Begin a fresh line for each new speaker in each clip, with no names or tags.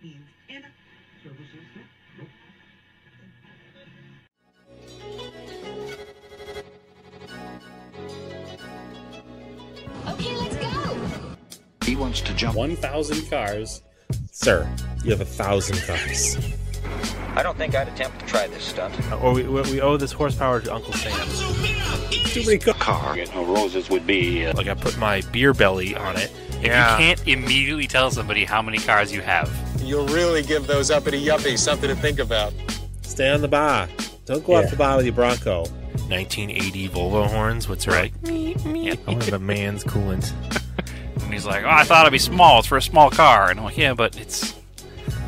Okay, let's go.
He wants to jump
1,000 cars. Sir, you have 1,000 cars.
I don't think I'd attempt to try this stunt.
Or we owe this horsepower to Uncle Sam.
Too many cars.
car. Roses would be...
Like I put my beer belly on it.
You can't immediately tell somebody how many cars you have.
You'll really give those uppity yuppies something to think about.
Stay on the bar. Don't go off the bar with your Bronco.
1980 Volvo horns. What's right? I want a man's coolant.
And he's like, oh, I thought it'd be small. It's for a small car. And I'm like, yeah, but it's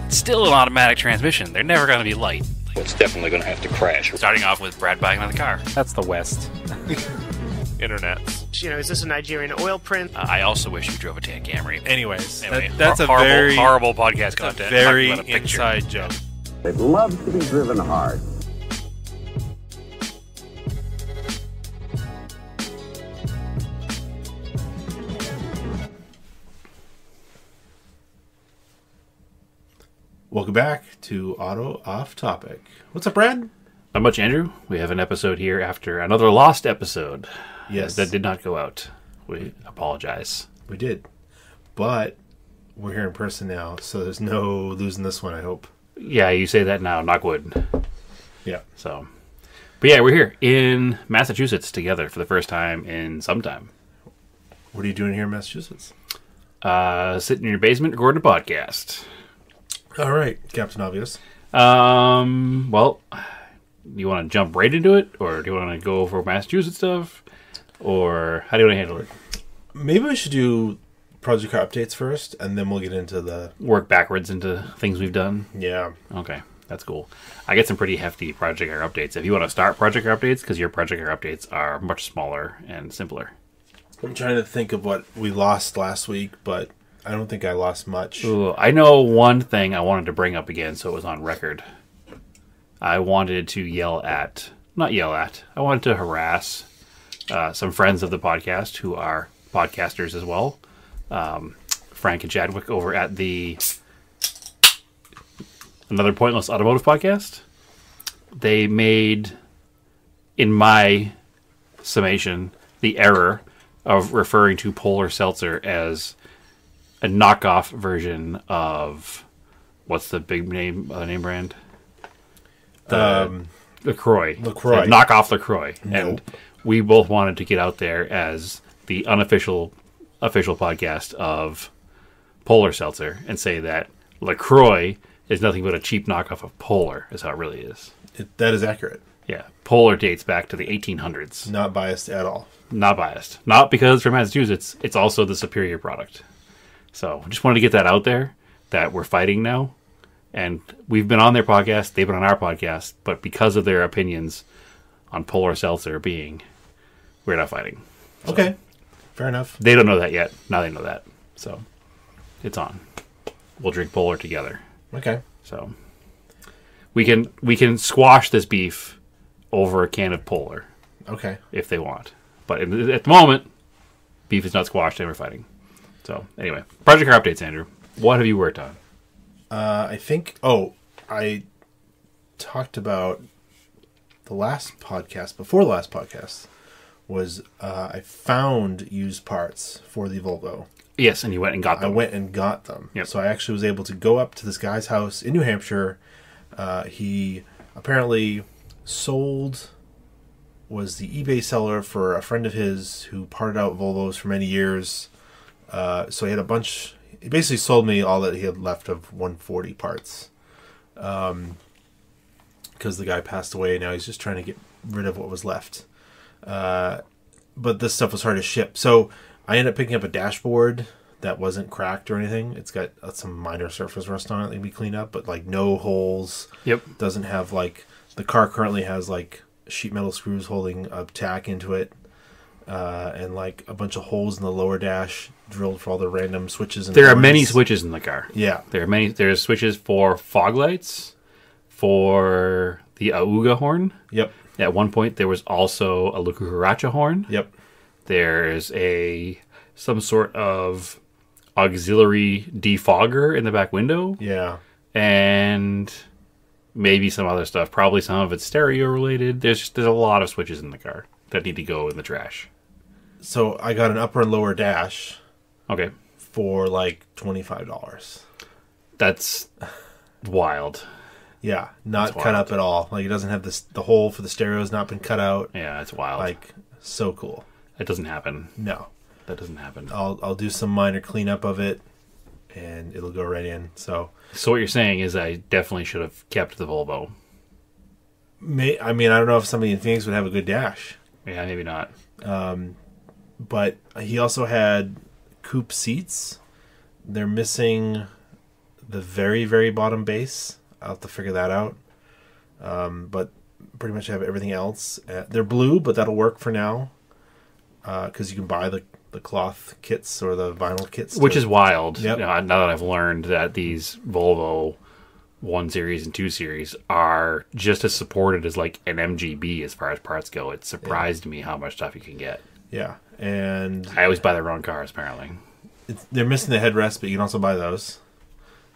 still an automatic transmission. They're never going to be light.
It's definitely going to have to crash.
Starting off with Brad buying another car.
That's the West.
Internet. You know, is this a Nigerian oil print?
I also wish you drove a Tan Camry.
Anyways,
Anyway,
that's a
horrible,
very
horrible podcast content.
very
Talking about a picture.
inside joke.
They'd love to be driven hard.
Welcome back to Auto Off Topic. What's up, Brad?
Not much, Andrew. We have an episode here after another lost episode.
Yes.
That did not go out. We apologize.
We did. But we're here in person now, so there's no losing this one, I hope.
Yeah, you say that now, knock wood.
Yeah.
So, but yeah, we're here in Massachusetts together for the first time in some time.
What are you doing here in Massachusetts?
Sitting in your basement recording a podcast.
All right, Captain Obvious.
Well, you want to jump right into it, or do you want to go over Massachusetts stuff, or how do you want to handle it?
Maybe we should do project car updates first, and then we'll get into the...
Work backwards into things we've done?
Yeah.
Okay, that's cool. I get some pretty hefty project car updates. If you want to start project car updates, because your project car updates are much smaller and simpler.
I'm trying to think of what we lost last week, but I don't think I lost much.
Ooh, I know one thing I wanted to bring up again, so it was on record. I wanted to I wanted to harass some friends of the podcast who are podcasters as well. Frank and Chadwick over at the Another Pointless Automotive Podcast. They made, in my summation, the error of referring to Polar Seltzer as a knockoff version of, what's the big name brand? LaCroix. Knockoff LaCroix.
Nope.
And we both wanted to get out there as the official podcast of Polar Seltzer and say that LaCroix is nothing but a cheap knockoff of Polar, is how it really is.
That is accurate.
Yeah. Polar dates back to the 1800s.
Not biased at all.
Not biased. Not because for Massachusetts, it's also the superior product. So just wanted to get that out there, that we're fighting now. And we've been on their podcast, they've been on our podcast, but because of their opinions on Polar Seltzer we're not fighting. So,
okay. Fair enough.
They don't know that yet. Now they know that. So it's on. We'll drink Polar together.
Okay.
So we can squash this beef over a can of Polar.
Okay.
If they want. But at the moment, beef is not squashed and we're fighting. So anyway, project car updates, Andrew. What have you worked on?
I talked about before the last podcast was I found used parts for the Volvo.
Yes, and you went and got them.
I went and got them.
Yep.
So I actually was able to go up to this guy's house in New Hampshire. He apparently was the eBay seller for a friend of his who parted out Volvos for many years. So he had he basically sold me all that he had left of 140 parts. Because the guy passed away, now he's just trying to get rid of what was left. But this stuff was hard to ship. So I ended up picking up a dashboard that wasn't cracked or anything. It's got some minor surface rust on it that can be cleaned up, but like no holes.
Yep.
Doesn't have the car currently has sheet metal screws holding a tack into it. And a bunch of holes in the lower dash drilled for all the random switches.
There are many switches in the car.
Yeah.
There's switches for fog lights, for the Auga horn.
Yep.
At one point, there was also a Cucaracha horn.
Yep.
There's some sort of auxiliary defogger in the back window.
Yeah.
and maybe some other stuff. Probably some of it's stereo related. There's a lot of switches in the car that need to go in the trash.
So I got an upper and lower dash.
Okay.
For like $25.
That's wild.
Yeah, not cut up at all. Like it doesn't have the hole for the stereo has not been cut out.
Yeah, it's wild.
Like so cool.
It doesn't happen.
No,
that doesn't happen.
I'll do some minor cleanup of it, and it'll go right in. So
what you're saying is I definitely should have kept the Volvo.
I mean, I don't know if somebody in Phoenix would have a good dash.
Yeah, maybe not.
But he also had coupe seats. They're missing the very, very bottom base. I'll have to figure that out. But pretty much have everything else. They're blue, but that'll work for now. Because you can buy the cloth kits or the vinyl kits.
Which is wild.
Yep.
Now that I've learned that these Volvo 1 Series and 2 Series are just as supported as like an MGB as far as parts go. It surprised me how much stuff you can get.
Yeah. And
I always buy the wrong cars, apparently.
They're missing the headrest, but you can also buy those.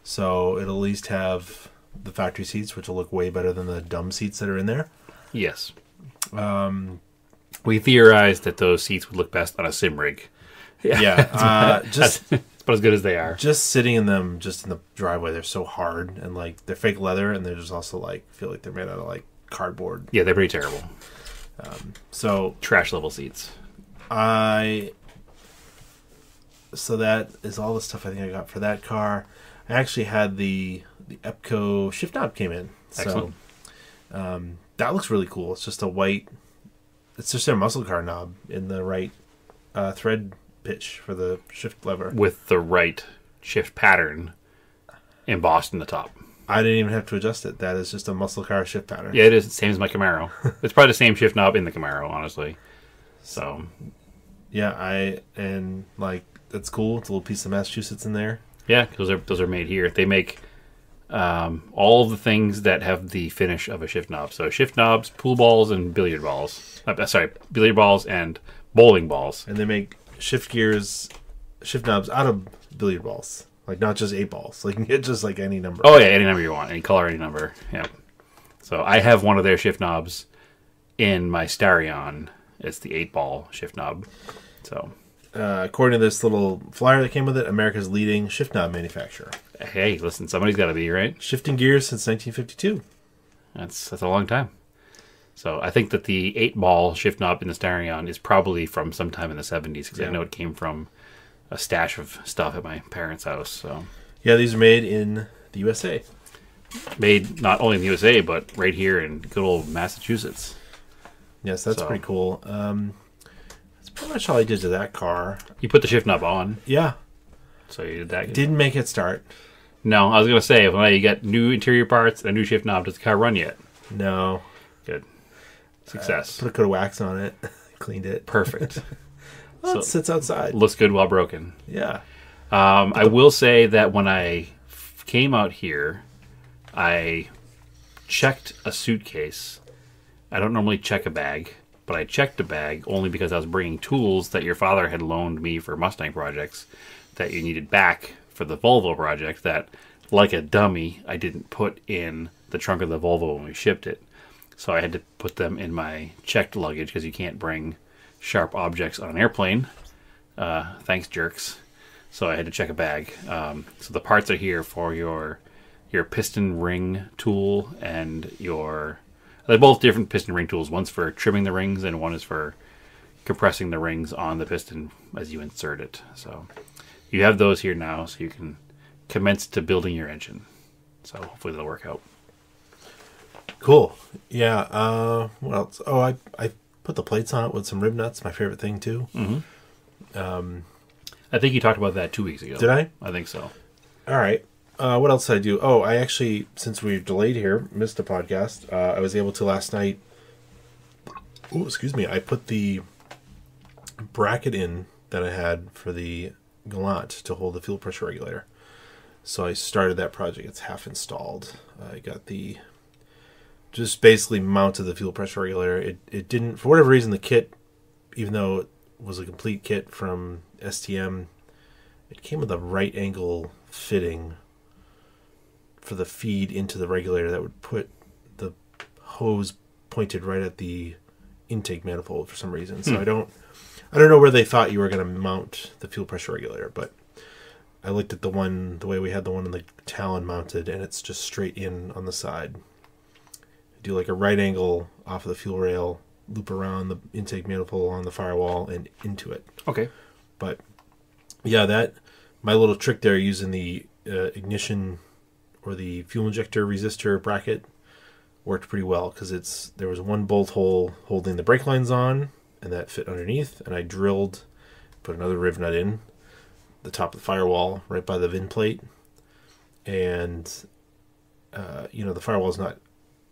So it'll at least have the factory seats, which will look way better than the dumb seats that are in there.
Yes. We theorized that those seats would look best on a sim rig.
Yeah.
Just about as good as they are.
Just sitting in them, just in the driveway, they're so hard. And like they're fake leather, and they're just also like feel like they're made out of like cardboard.
Yeah, they're pretty terrible.
So
trash level seats.
So that is all the stuff I think I got for that car. I actually had the Epco shift knob came in.
Excellent.
So that looks really cool. It's just a white. It's just a muscle car knob in the right thread pitch for the shift lever
with the right shift pattern embossed in the top.
I didn't even have to adjust it. That is just a muscle car shift pattern.
Yeah, it is the same as my Camaro. It's probably the same shift knob in the Camaro, honestly. So
yeah, that's cool. It's a little piece of Massachusetts in there.
Yeah, those are made here. They make all of the things that have the finish of a shift knob. So shift knobs, pool balls, and billiard balls. Billiard balls and bowling balls.
And they make shift knobs out of billiard balls. Like not just 8 balls. Like you can get just like any number.
Oh yeah, any number you want, any color, any number. Yeah. So I have one of their shift knobs in my Starion. It's the 8-ball shift knob. So.
According to this little flyer that came with it, America's leading shift knob manufacturer.
Hey, listen, somebody's got to be, right?
Shifting gears since 1952.
That's a long time. So I think that the 8-ball shift knob in the Starion is probably from sometime in the 70s because I know it came from a stash of stuff at my parents' house. So
yeah, these are made in the USA.
Made not only in the USA, but right here in good old Massachusetts.
Yes, that's pretty cool. That's pretty much all I did to that car.
You put the shift knob on.
Yeah.
So you did that.
Didn't make it start.
No, I was going to say, well, you got new interior parts and a new shift knob. Does the car run yet?
No.
Good. Success.
Put a coat of wax on it. Cleaned it.
Perfect.
Well, it sits outside.
Looks good while broken.
Yeah.
I will say that when I came out here, I checked a suitcase. I don't normally check a bag, but I checked a bag only because I was bringing tools that your father had loaned me for Mustang projects that you needed back for the Volvo project that, like a dummy, I didn't put in the trunk of the Volvo when we shipped it. So I had to put them in my checked luggage because you can't bring sharp objects on an airplane. Thanks, jerks. So I had to check a bag. So the parts are here for your piston ring tool and they're both different piston ring tools. One's for trimming the rings and one is for compressing the rings on the piston as you insert it. So you have those here now so you can commence to building your engine. So hopefully they'll work out.
Cool. Yeah. What else? Oh, I put the plates on it with some rib nuts. My favorite thing too.
Mm-hmm. I think you talked about that 2 weeks ago.
Did I?
I think so.
All right. What else did I do? Oh, I actually, since we've delayed here, missed a podcast. I was able to last night. Oh, excuse me. I put the bracket in that I had for the Gallant to hold the fuel pressure regulator. So I started that project. It's half installed. I got just basically mounted the fuel pressure regulator. It didn't, for whatever reason, the kit, even though it was a complete kit from STM, it came with a right angle fitting for the feed into the regulator that would put the hose pointed right at the intake manifold for some reason. So I don't know where they thought you were going to mount the fuel pressure regulator, but I looked at the way we had the one in the Talon mounted, and it's just straight in on the side. Do like a right angle off of the fuel rail, loop around the intake manifold on the firewall and into it.
Okay.
But yeah, my little trick there using the ignition or the fuel injector resistor bracket worked pretty well, because there was one bolt hole holding the brake lines on, and that fit underneath, and I put another riv nut in the top of the firewall right by the VIN plate, and the firewall is not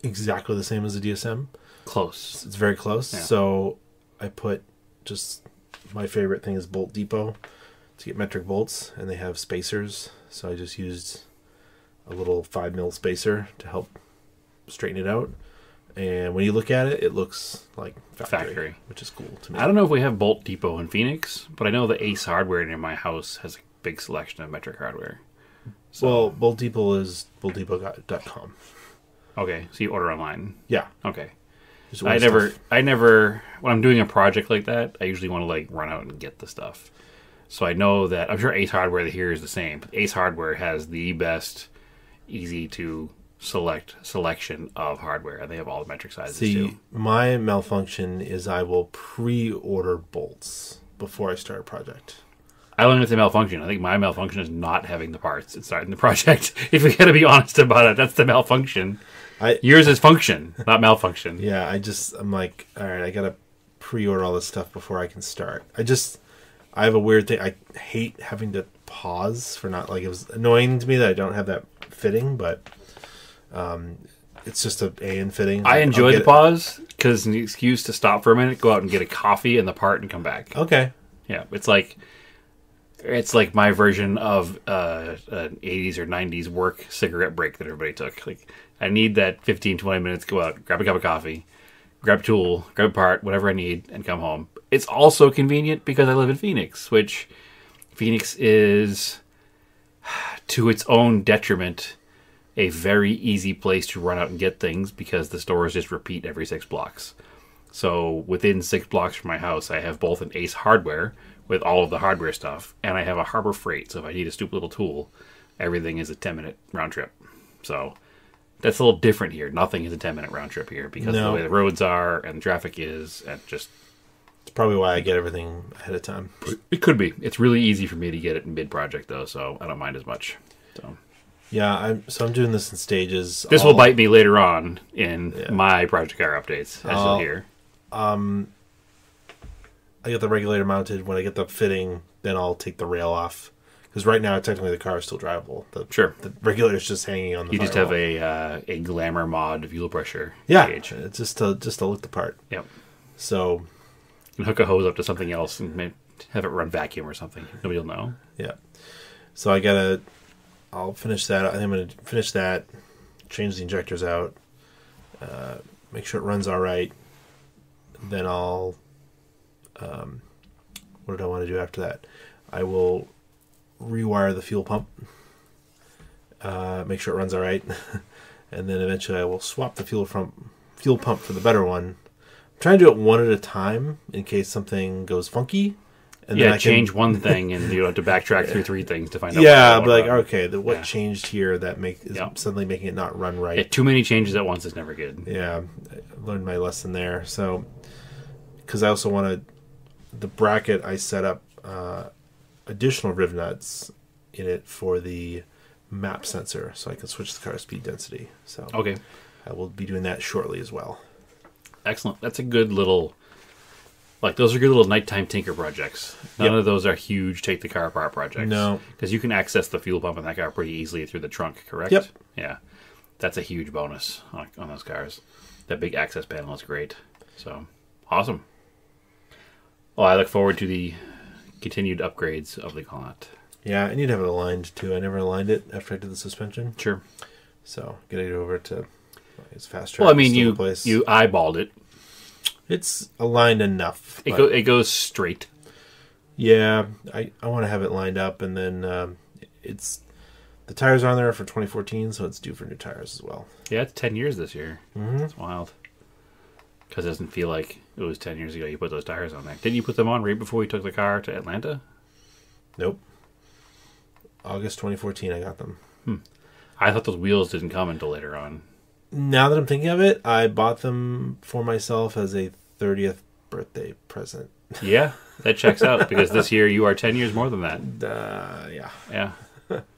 exactly the same as the DSM.
Close.
It's very close. Yeah. So I put my favorite thing is Bolt Depot to get metric bolts, and they have spacers, so I just used a little 5mm spacer to help straighten it out. And when you look at it, it looks like factory, which is cool to me.
I don't know if we have Bolt Depot in Phoenix, but I know the Ace Hardware near my house has a big selection of metric hardware. So,
well, Bolt Depot is boltdepot.com.
Okay, so you order online.
Yeah.
Okay. I never, when I'm doing a project like that, I usually want to like run out and get the stuff. So I know that, I'm sure Ace Hardware here is the same, but Ace Hardware has the best, easy to selection of hardware, and they have all the metric sizes too.
My malfunction is I will pre-order bolts before I start a project.
I don't think it's a malfunction. I think my malfunction is not having the parts and starting the project. If we got to be honest about it, that's the malfunction. Yours is function, not malfunction.
Yeah, I'm like, all right, I gotta pre-order all this stuff before I can start. I have a weird thing. I hate having to pause for not, like, it was annoying to me that I don't have that fitting, but it's just an AN fitting.
I enjoy the pause because it's an excuse to stop for a minute, go out and get a coffee and the part and come back.
Okay.
Yeah, it's like my version of an 80s or 90s work cigarette break that everybody took. Like, I need that 15-20 minutes, go out, grab a cup of coffee, grab a tool, grab a part, whatever I need, and come home. It's also convenient because I live in Phoenix, which Phoenix is, to its own detriment, a very easy place to run out and get things because the stores just repeat every 6 blocks. So within 6 blocks from my house, I have both an Ace Hardware with all of the hardware stuff, and I have a Harbor Freight. So if I need a stupid little tool, everything is a 10-minute round trip. So that's a little different here. Nothing is a 10-minute round trip here because of the way the roads are and the traffic is, and just...
It's probably why I get everything ahead of time.
It could be. It's really easy for me to get it in mid-project, though, so I don't mind as much. So...
Yeah, I'm doing this in stages.
This will bite me later on in my project car updates, as you'll hear.
I get the regulator mounted. When I get the fitting, then I'll take the rail off. Because right now, technically, the car is still drivable.
Sure.
The regulator's just hanging on the
You just
firewall.
have a glamour mod fuel pressure
gauge. It's just to look the part.
Yep.
So...
You can hook a hose up to something else and have it run vacuum or something. Nobody will know.
Yeah. So I'll finish that. I think I'm going to finish that, change the injectors out, make sure it runs all right. Then I'll, what did I want to do after that? I will rewire the fuel pump, make sure it runs all right. And then eventually I will swap the fuel pump for the better one. I'm trying to do it one at a time in case something goes funky.
And then I change one thing, and you don't have to backtrack through 3 things to find out.
Yeah, but like, okay, what changed here that is suddenly making it not run right?
Yeah, too many changes at once is never good.
Yeah, I learned my lesson there. So, because I also wanted the bracket, I set up additional riv nuts in it for the map sensor, so I can switch the car speed density. So,
okay,
I will be doing that shortly as well.
Excellent. That's a good little. Like, those are good little nighttime tinker projects. None of those are huge take the car apart projects.
No.
Because you can access the fuel pump in that car pretty easily through the trunk, correct?
Yep.
Yeah. That's a huge bonus on those cars. That big access panel is great. So, awesome. Well, I look forward to the continued upgrades of the Colt.
Yeah, I need to have it aligned, too. I never aligned it after I did the suspension.
Sure.
So, getting it over to its fast track.
Well, I mean, you eyeballed it.
It's aligned enough.
It goes straight.
Yeah, I want to have it lined up, and then The tires are on there for 2014, so it's due for new tires as well.
Yeah, it's 10 years this year. That's wild. Because it doesn't feel like it was 10 years ago you put those tires on there. Didn't you put them on right before we took the car to Atlanta?
Nope. August 2014, I got them.
I thought those wheels didn't come until later on.
Now that I'm thinking of it, I bought them for myself as a 30th birthday present.
Yeah, that checks out because this year you are 10 years more than that.
Yeah.
Yeah.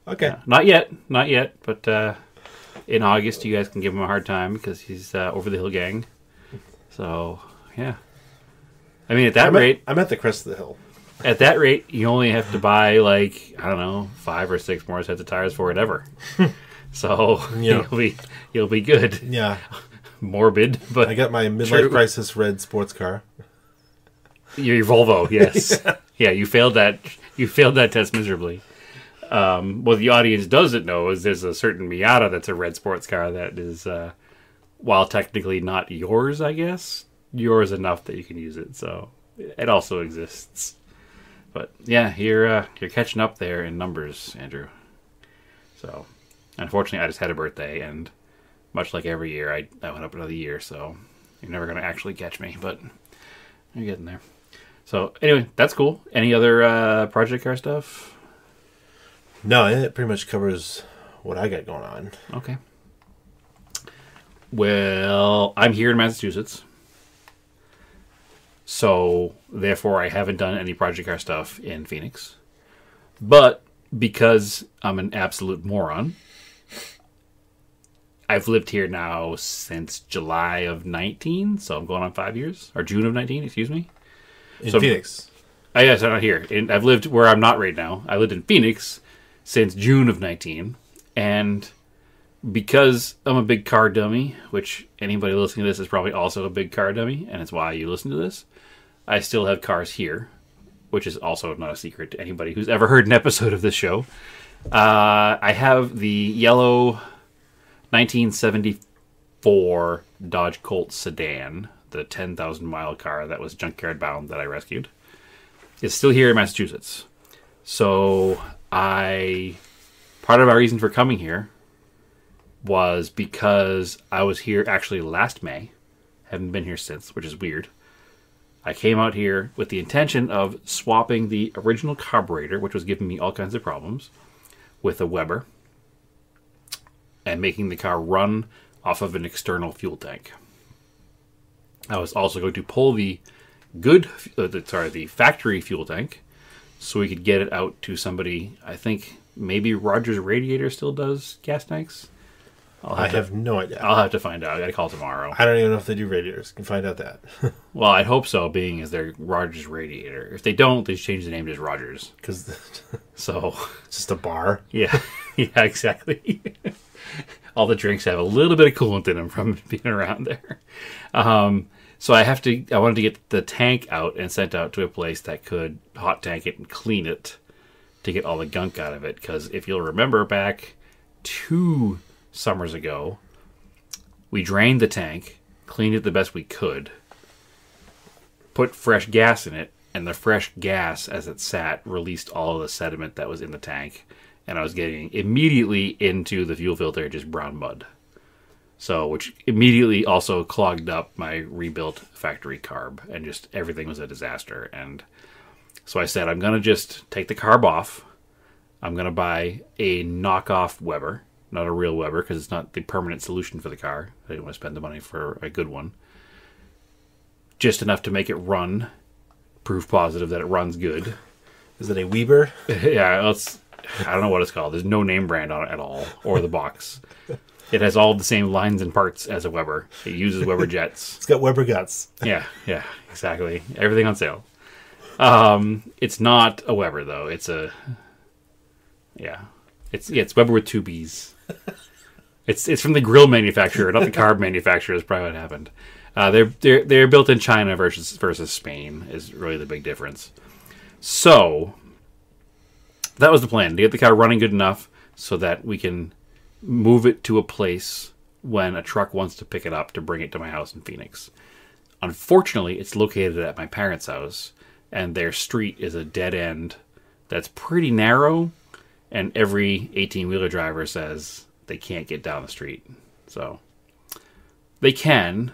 Okay.
Yeah. Not yet, but in August you guys can give him a hard time because he's over the hill gang. So, yeah. I mean, at that rate...
I'm at the crest of the hill.
At that rate, you only have to buy, like, I don't know, 5 or 6 more sets of tires for it ever. So,
Yeah.
you'll be good.
Yeah.
Morbid, but
I got my midlife
true.
crisis red sports car.
Your Volvo, yes. Yeah, you failed that. You failed that test miserably. What the audience doesn't know is there's a certain Miata that's a red sports car that is, while technically not yours, I guess, yours enough that you can use it. So it also exists. But yeah, you're catching up there in numbers, Andrew. So unfortunately, I just had a birthday, and much like every year, I went up another year. So you're never going to actually catch me, but you're getting there. So anyway, that's cool. Any other project car stuff?
No, it pretty much covers what I got going on.
Okay. Well, I'm here in Massachusetts. So, therefore, I haven't done any project car stuff in Phoenix. But because I'm an absolute moron, I've lived here now since July of 19, so I'm going on 5 years. Or June of 19, excuse me.
In Phoenix?
Yes, I'm not here. I've lived where I'm not right now. I lived in Phoenix since June of 19. And because I'm a big car dummy, which anybody listening to this is probably also a big car dummy, and it's why you listen to this, I still have cars here, which is also not a secret to anybody who's ever heard an episode of this show. I have the yellow 1974 Dodge Colt sedan, the 10,000-mile car that was junkyard bound that I rescued. It's still here in Massachusetts. So part of our reason for coming here was because I was here actually last May. Haven't been here since, which is weird. I came out here with the intention of swapping the original carburetor, which was giving me all kinds of problems, with a Weber, and making the car run off of an external fuel tank. I was also going to pull the factory fuel tank, so we could get it out to somebody. I think maybe Rogers Radiator still does gas tanks.
I have no idea.
I'll have to find out. I got to call tomorrow.
I don't even know if they do radiators. Can find out that.
Well, I'd hope so, being as they're Rogers Radiator. If they don't, they just change the name to Rogers.
Because
So
it's just a bar.
yeah, yeah, exactly. All the drinks have a little bit of coolant in them from being around there. So I wanted to get the tank out and sent out to a place that could hot tank it and clean it to get all the gunk out of it. Because if you'll remember back 2 summers ago, we drained the tank, cleaned it the best we could, put fresh gas in it, and the fresh gas, as it sat, released all of the sediment that was in the tank, and I was getting immediately into the fuel filter just brown mud. So, which immediately also clogged up my rebuilt factory carb, and just everything was a disaster. And so I said, I'm going to just take the carb off. I'm going to buy a knockoff Weber. Not a real Weber, because it's not the permanent solution for the car. I didn't want to spend the money for a good one. Just enough to make it run. Proof positive that it runs good.
Is it a Weber?
Yeah, I don't know what it's called. There's no name brand on it at all, or the box. It has all the same lines and parts as a Weber. It uses Weber jets.
It's got Weber guts.
Yeah, exactly. Everything on sale. It's not a Weber, though. It's Weber with 2 B's. It's from the grill manufacturer, not the carb manufacturer. Is probably what happened. They're built in China versus Spain is really the big difference. So that was the plan, to get the car running good enough so that we can move it to a place when a truck wants to pick it up to bring it to my house in Phoenix. Unfortunately, it's located at my parents' house, and their street is a dead end that's pretty narrow. And every 18-wheeler driver says they can't get down the street. So they can.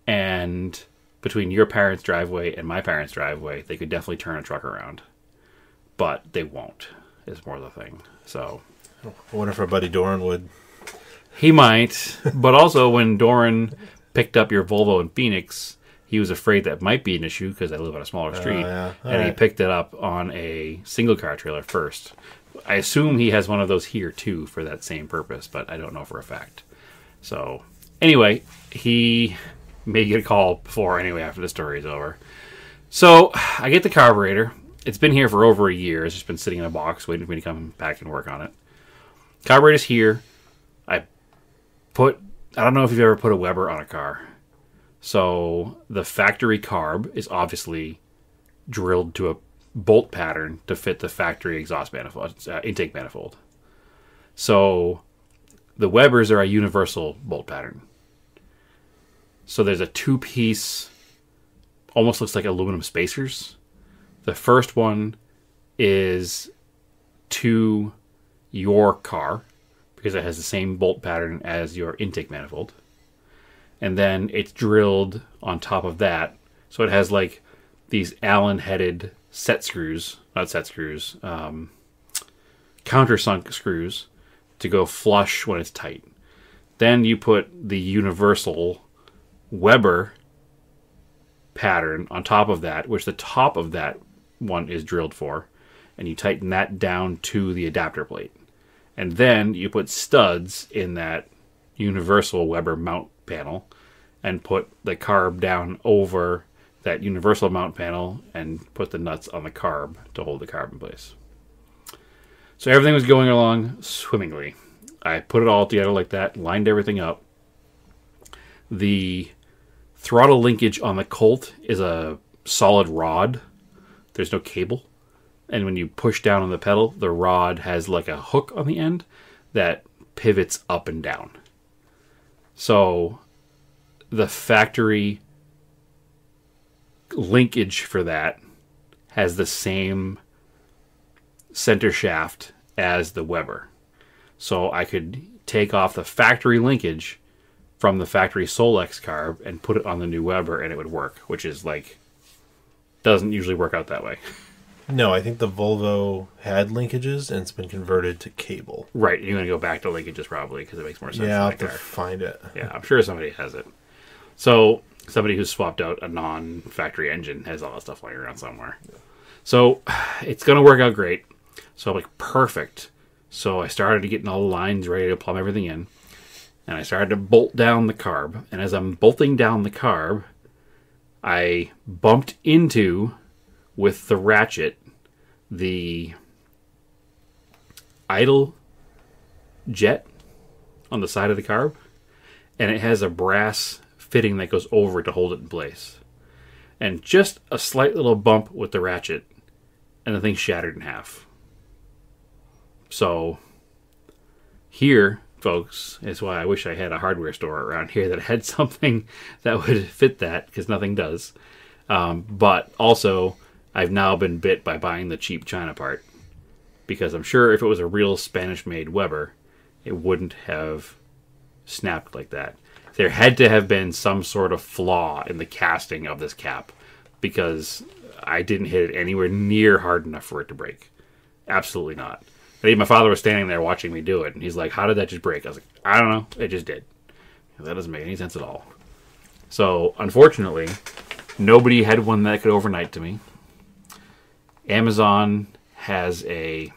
And between your parents' driveway and my parents' driveway, they could definitely turn a truck around. But they won't, is more the thing. So
I wonder if our buddy Doran would.
He might. But also, when Doran picked up your Volvo in Phoenix, he was afraid that might be an issue because I live on a smaller street. He picked it up on a single-car trailer first. I assume he has one of those here, too, for that same purpose, but I don't know for a fact. So, anyway, he may get a call before, anyway, after the story is over. So, I get the carburetor. It's been here for over a year. It's just been sitting in a box waiting for me to come back and work on it. Carburetor's here. I don't know if you've ever put a Weber on a car. So the factory carb is obviously drilled to a bolt pattern to fit the factory exhaust manifold, intake manifold. So the Webers are a universal bolt pattern. So there's a two-piece, almost looks like aluminum spacers. The first one is to your car because it has the same bolt pattern as your intake manifold. And then it's drilled on top of that. So it has like these Allen-headed countersunk screws to go flush when it's tight. Then you put the universal Weber pattern on top of that, which the top of that one is drilled for. And you tighten that down to the adapter plate. And then you put studs in that universal Weber mount panel and put the carb down over that universal mount panel and put the nuts on the carb to hold the carb in place. So everything was going along swimmingly. I put it all together like that, lined everything up. The throttle linkage on the Colt is a solid rod. There's no cable. And when you push down on the pedal, the rod has like a hook on the end that pivots up and down. So the factory linkage for that has the same center shaft as the Weber. So I could take off the factory linkage from the factory Solex carb and put it on the new Weber and it would work, which is like, doesn't usually work out that way.
No, I think the Volvo had linkages and it's been converted to cable.
Right, you're going to go back to linkages probably because it makes more sense.
Yeah, I'll have to find it.
Yeah, I'm sure somebody has it. So somebody who's swapped out a non-factory engine has all that stuff lying around somewhere. Yeah. So it's going to work out great. So I'm like, perfect. So I started getting all the lines ready to plumb everything in. And I started to bolt down the carb. And as I'm bolting down the carb, I bumped into, with the ratchet, the idle jet on the side of the carb. And it has a brass fitting that goes over it to hold it in place. And just a slight little bump with the ratchet, and the thing shattered in half. So here, folks, is why I wish I had a hardware store around here that had something that would fit that, because nothing does. But also, I've now been bit by buying the cheap China part, because I'm sure if it was a real Spanish-made Weber, it wouldn't have snapped like that. There had to have been some sort of flaw in the casting of this cap, because I didn't hit it anywhere near hard enough for it to break. Absolutely not. And even my father was standing there watching me do it, and he's like, how did that just break? I was like, I don't know. It just did. That doesn't make any sense at all. So, unfortunately, nobody had one that could overnight to me. Amazon has a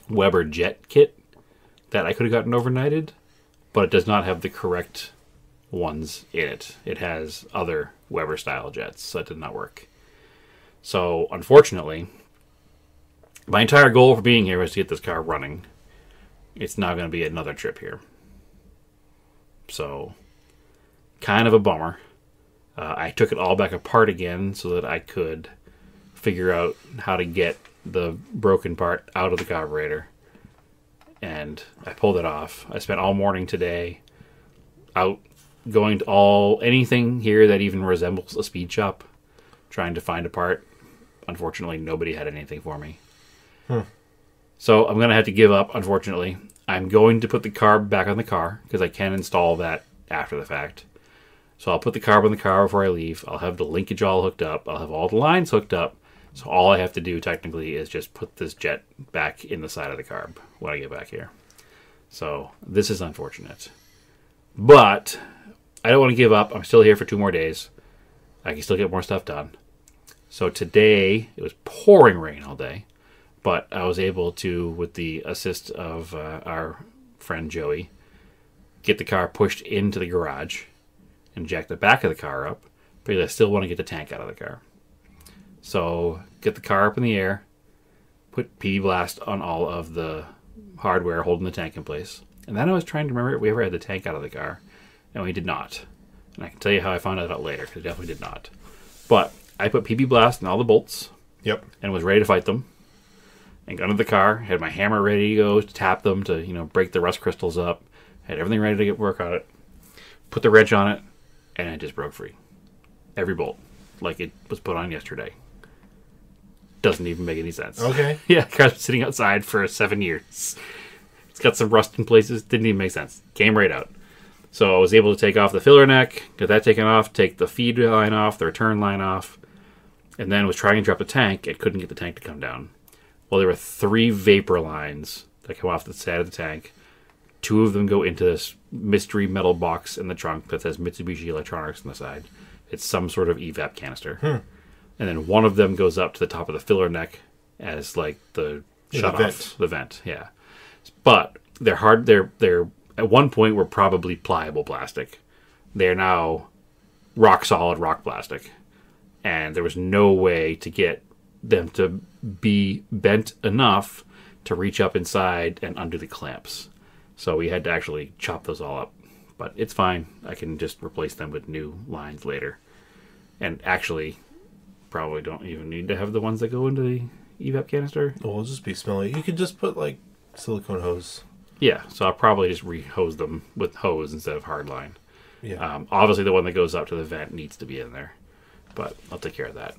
Weber jet kit that I could have gotten overnighted, but it does not have the correct ones in it. It has other Weber style jets, so it did not work. So, unfortunately, my entire goal for being here was to get this car running. It's now going to be another trip here. So, kind of a bummer. I took it all back apart again so that I could figure out how to get the broken part out of the carburetor. And I pulled it off. I spent all morning today out going to anything here that even resembles a speed shop, trying to find a part. Unfortunately, nobody had anything for me. So I'm going to have to give up, unfortunately. I'm going to put the carb back on the car because I can install that after the fact. So I'll put the carb on the car before I leave. I'll have the linkage all hooked up. I'll have all the lines hooked up. So all I have to do technically is just put this jet back in the side of the carb when I get back here. So this is unfortunate. But I don't want to give up. I'm still here for 2 more days. I can still get more stuff done. So today, it was pouring rain all day. But I was able to, with the assist of our friend Joey, get the car pushed into the garage and jack the back of the car up. Because I still want to get the tank out of the car. So get the car up in the air. Put PD Blast on all of the hardware holding the tank in place. And then I was trying to remember if we ever had the tank out of the car. And we did not. And I can tell you how I found that out later, because I definitely did not. But I put PB Blast in all the bolts.
Yep.
And was ready to fight them. And got into the car, had my hammer ready to go to tap them to, break the rust crystals up. Had everything ready to get work on it. Put the wrench on it, and it just broke free. Every bolt. Like it was put on yesterday. Doesn't even make any sense.
Okay.
Yeah, the car's been sitting outside for 7 years. It's got some rust in places. Didn't even make sense. Came right out. So I was able to take off the filler neck, get that taken off, take the feed line off, the return line off, and then was trying to drop the tank. It couldn't get the tank to come down. Well, there were 3 vapor lines that come off the side of the tank. 2 of them go into this mystery metal box in the trunk that says Mitsubishi Electronics on the side. It's some sort of evap canister. And then one of them goes up to the top of the filler neck as like the shut off, the vent. Yeah. But they're hard. They're at one point were probably pliable plastic. They're now rock solid rock plastic. And there was no way to get them to be bent enough to reach up inside and undo the clamps. So we had to actually chop those all up. But it's fine. I can just replace them with new lines later. And actually, probably don't even need to have the ones that go into the evap canister.
Well, it'll just be smelly. You could just put, like, silicone hose.
Yeah, so I'll probably just re-hose them with hose instead of hard line.
Yeah.
Obviously, the one that goes up to the vent needs to be in there. But I'll take care of that.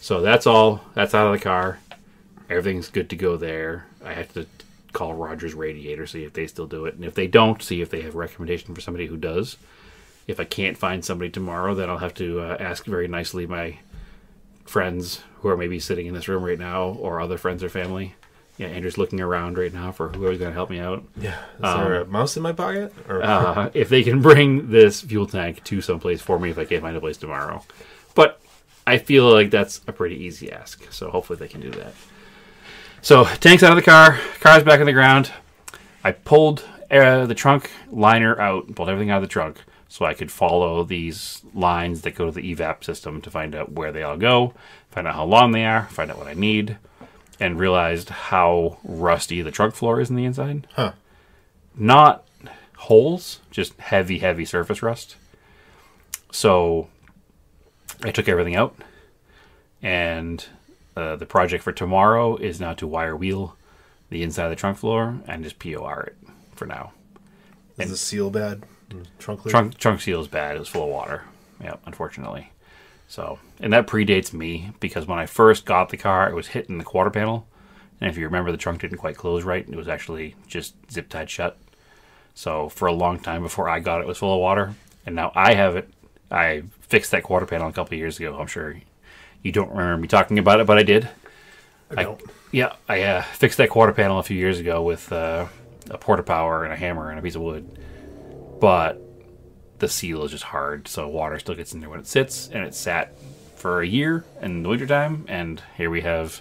So that's all. That's out of the car. Everything's good to go there. I have to call Rogers Radiator, see if they still do it. And if they don't, see if they have a recommendation for somebody who does. If I can't find somebody tomorrow, then I'll have to ask very nicely my friends who are maybe sitting in this room right now, or other friends or family. Yeah, Andrew's looking around right now for whoever's going to help me out.
Yeah. Is there a mouse in my pocket? Or
if they can bring this fuel tank to someplace for me if I can't find a place tomorrow. But I feel like that's a pretty easy ask, so hopefully they can do that. So, tank's out of the car, car's back on the ground. I pulled the trunk liner out, pulled everything out of the trunk, so I could follow these lines that go to the evap system to find out where they all go, find out how long they are, find out what I need, and realized how rusty the trunk floor is in the inside.
Huh.
Not holes, just heavy, heavy surface rust. So I took everything out, and the project for tomorrow is now to wire wheel the inside of the trunk floor and just POR it for now.
Is the seal bad? Trunk lid?
Trunk seal is bad. It was full of water. Yeah, unfortunately. So, and that predates me because when I first got the car, it was hitting the quarter panel. And if you remember, the trunk didn't quite close right. It was actually just zip tied shut. So for a long time before I got it, it was full of water. And now I have it. I fixed that quarter panel a couple of years ago. I'm sure you don't remember me talking about it, but I did.
I don't.
I fixed that quarter panel a few years ago with a porta power and a hammer and a piece of wood. But the seal is just hard, so water still gets in there when it sits, and it sat for a year in the wintertime, and here we have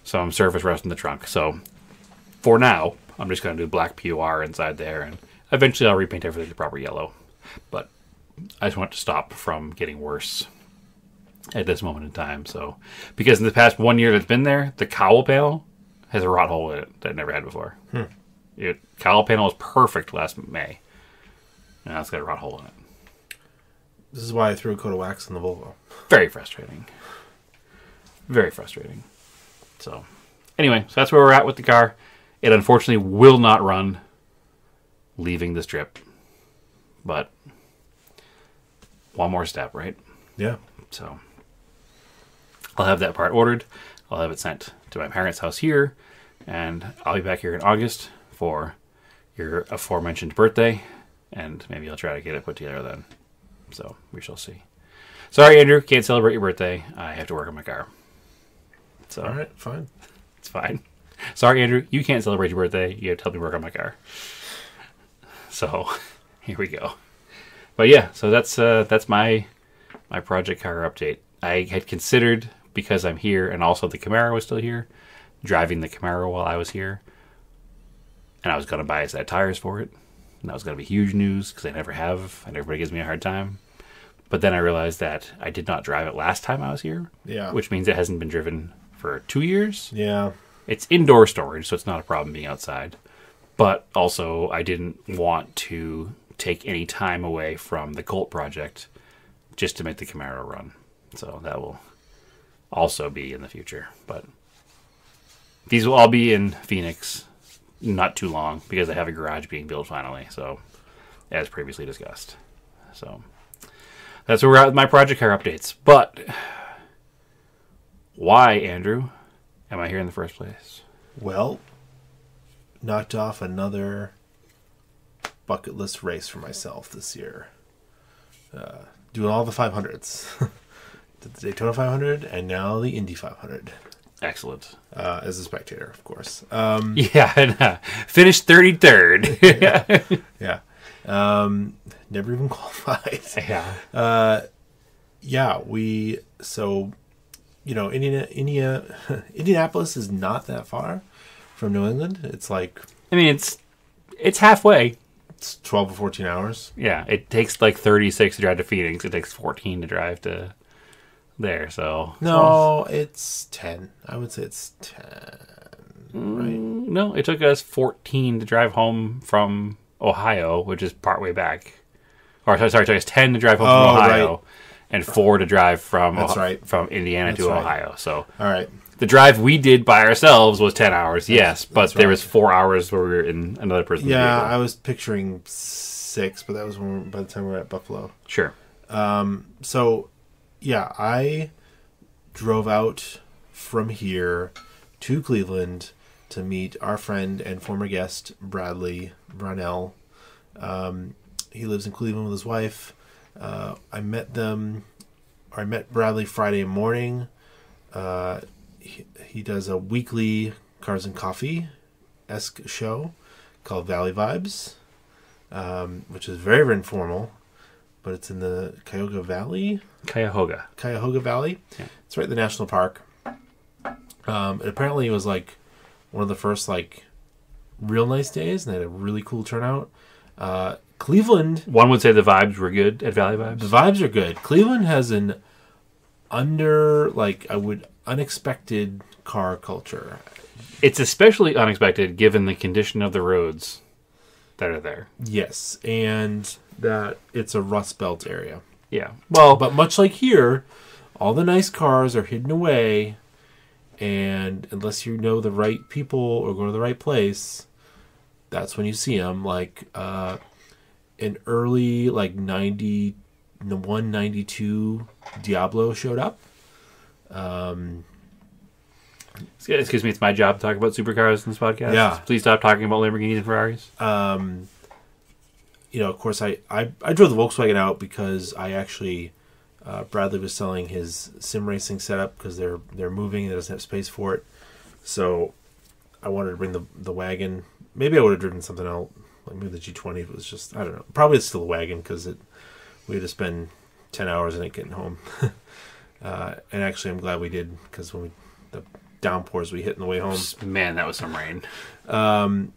some surface rust in the trunk. So for now, I'm just going to do black POR inside there, and eventually I'll repaint everything to proper yellow. But I just want to stop from getting worse at this moment in time. So, because in the past 1 year that's been there, the cowl panel has a rot hole in it that it never had before. Cowl panel was perfect last May. And now it's got a rot hole in it.
This is why I threw a coat of wax in the Volvo.
Very frustrating. Very frustrating. So, anyway, so that's where we're at with the car. It unfortunately will not run leaving this trip. But one more step, right?
Yeah.
So I'll have that part ordered. I'll have it sent to my parents' house here. And I'll be back here in August for your aforementioned birthday, and maybe I'll try to get it put together then. So we shall see. Sorry, Andrew, can't celebrate your birthday. I have to work on my car. So
All right, fine.
It's fine. Sorry, Andrew, you can't celebrate your birthday. You have to help me work on my car. So here we go. But yeah, so that's my project car update. I had considered, because I'm here and also the Camaro was still here, driving the Camaro while I was here. And I was going to buy a set of tires for it. And that was going to be huge news because I never have, and everybody gives me a hard time. But then I realized that I did not drive it last time I was here.
Yeah.
Which means it hasn't been driven for 2 years.
Yeah.
It's indoor storage, so it's not a problem being outside. But also, I didn't want to take any time away from the Colt project just to make the Camaro run. So that will also be in the future. But these will all be in Phoenix not too long because I have a garage being built finally. So, as previously discussed. So, that's where we're at with my project car updates. But why, Andrew, am I here in the first place?
Well, knocked off another bucket list race for myself this year. Doing all the 500s. Did the Daytona 500 and now the Indy 500.
Excellent.
As a spectator, of course.
Yeah, and, finished 33rd.
Yeah. Never even qualified.
Yeah.
So, Indianapolis is not that far from New England. It's like,
I mean, it's halfway.
It's 12 or 14 hours.
Yeah, it takes like 36 to drive to Phoenix. It takes 14 to drive to there, so...
No, it's 10. I would say it's 10, right?
No, it took us 14 to drive home from Ohio, which is partway back. Or, sorry, it took us 10 to drive home from Ohio, right. And 4 to drive from from Indiana to Ohio. So,
all right.
The drive we did by ourselves was 10 hours, yes, but there was 4 hours where we were in another person's vehicle.
I was picturing 6, but that was by the time we were at Buffalo.
Sure.
I drove out from here to Cleveland to meet our friend and former guest, Bradley Brownell. He lives in Cleveland with his wife. I met Bradley Friday morning. He does a weekly Cars and Coffee-esque show called Valley Vibes, which is very, very informal, but it's in the Cuyahoga Valley. Cuyahoga Valley. Yeah. It's right in the national park. And apparently it was like one of the first like real nice days, and they had a really cool turnout. Cleveland...
One would say the vibes were good at Valley Vibes.
The vibes are good. Cleveland has an unexpected car culture.
It's especially unexpected given the condition of the roads that are there.
Yes, and that it's a Rust Belt area.
Yeah.
Well, but much like here, all the nice cars are hidden away, and unless you know the right people or go to the right place, that's when you see them. Like an early, like 91, 92 Diablo showed up.
Excuse me, it's my job to talk about supercars in this podcast.
Yeah.
Please stop talking about Lamborghinis and Ferraris.
Of course, I drove the Volkswagen out because I actually... Bradley was selling his sim racing setup because they're moving and he doesn't have space for it. So I wanted to bring the wagon. Maybe I would have driven something else, like maybe the G20 if it was just, I don't know. Probably it's still a wagon because we had to spend 10 hours in it getting home. And actually I'm glad we did because when the downpours we hit on the way home.
Man, that was some rain.
That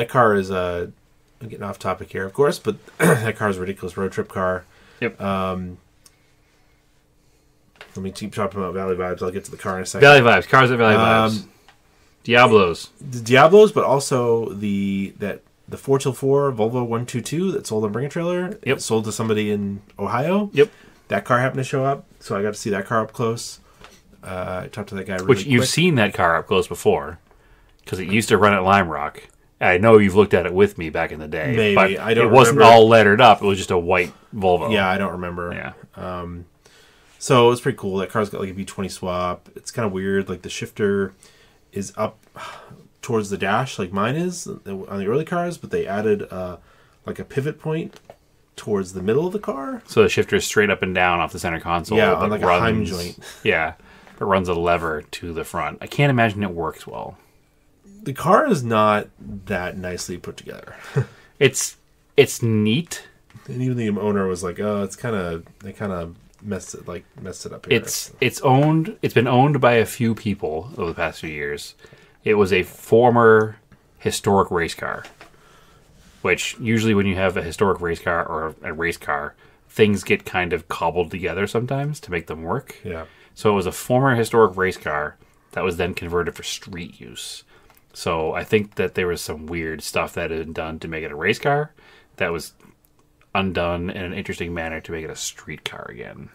car is, I'm getting off topic here, of course, but that car is a ridiculous road trip car.
Yep.
Let me keep talking about Valley Vibes. I'll get to the car in a second.
Valley Vibes. Cars at Valley Vibes. Diablos.
The Diablos, but also the 4x4 Volvo 122 that sold on Bring a Trailer.
Yep.
It sold to somebody in Ohio.
Yep.
That car happened to show up, so I got to see that car up close. I talked to that guy really
Which you've seen that car up close before, because it used to run at Lime Rock. I know you've looked at it with me back in the day.
Maybe.
But
I don't
it wasn't
remember.
all lettered up. It was just a white Volvo.
Yeah, I don't remember.
Yeah.
So it's pretty cool. That car's got like a V20 swap. It's kind of weird. Like the shifter is up towards the dash like mine is on the early cars, but they added like a pivot point towards the middle of the car.
So the shifter is straight up and down off the center console.
Yeah, on like a Heim joint.
Yeah, but runs a lever to the front. I can't imagine it works well.
The car is not that nicely put together.
It's neat.
And even the owner was like, "Oh, they kind of messed it up here."
It's been owned by a few people over the past few years. It was a former historic race car, which usually when you have a historic race car or a race car, things get kind of cobbled together sometimes to make them work.
Yeah.
So it was a former historic race car that was then converted for street use. So I think that there was some weird stuff that had been done to make it a race car that was undone in an interesting manner to make it a street car again.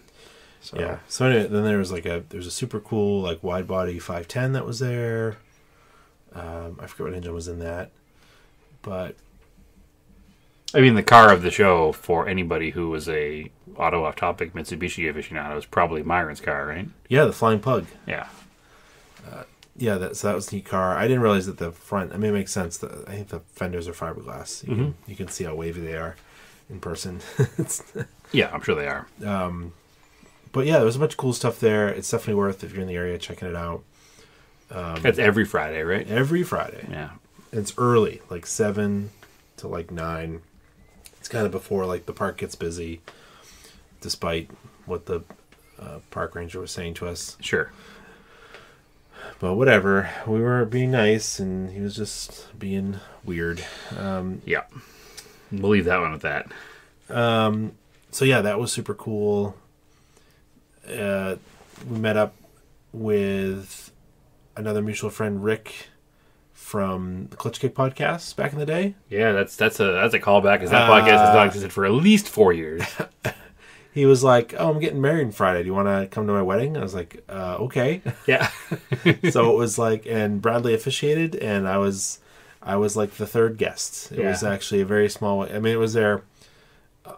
So.
Yeah. So anyway, then there's a super cool like wide body 510 that was there. I forget what engine was in that, but
I mean the car of the show for anybody who was a auto off topic Mitsubishi aficionado was probably Myron's car, right?
Yeah, the Flying Pug.
Yeah.
Yeah, that was a neat car. I didn't realize that the front. I mean, it makes sense. I think the fenders are fiberglass. You can see how wavy they are in person.
Yeah, I'm sure they are.
But yeah, there was a bunch of cool stuff there. It's definitely worth, if you're in the area, checking it out.
It's every Friday, right?
Every Friday.
Yeah.
And it's early, like 7 to like 9. It's kind of before like the park gets busy, despite what the park ranger was saying to us.
Sure.
But whatever. We were being nice, and he was just being weird.
Yeah. We'll leave that one with that.
So yeah, that was super cool. We met up with another mutual friend, Rick, from the Clutch Kick podcast back in the day.
Yeah, that's a callback, because that podcast has not existed for at least 4 years.
He was like, "Oh, I'm getting married on Friday. Do you want to come to my wedding?" I was like, "Okay."
Yeah.
So it was like, and Bradley officiated, and I was like the third guest. It was actually a very small. I mean, it was their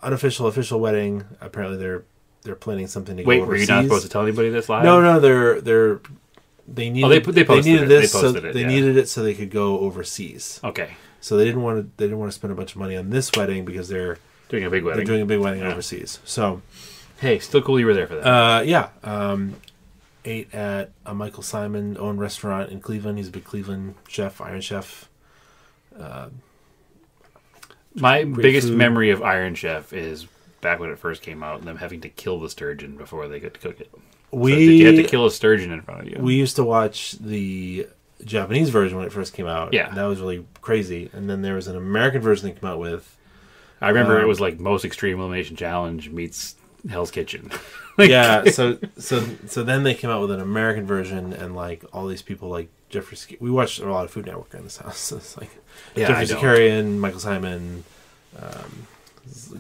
unofficial official wedding. Apparently, they're planning something to go overseas.
Wait, were you not supposed to tell anybody this live?
No, they needed.
They
needed this.
They
needed it so they could go overseas.
Okay.
So they didn't want to spend a bunch of money on this wedding because they're
doing a big wedding.
They're doing a big wedding overseas. So,
hey, still cool you were there for that.
Yeah. Ate at a Michael Simon owned restaurant in Cleveland. He's a big Cleveland chef, Iron Chef.
My biggest memory of Iron Chef is back when it first came out, and them having to kill the sturgeon before they could cook it. You had to kill a sturgeon in front of you.
We used to watch the Japanese version when it first came out.
Yeah.
That was really crazy. And then there was an American version they came out with.
I remember it was like Most Extreme Elimination Challenge meets Hell's Kitchen.
Yeah, so then they came out with an American version, and like all these people like Jeffrey. We watched a lot of Food Network in this house. So it's like Jeffrey Zakarian, Michael Simon, a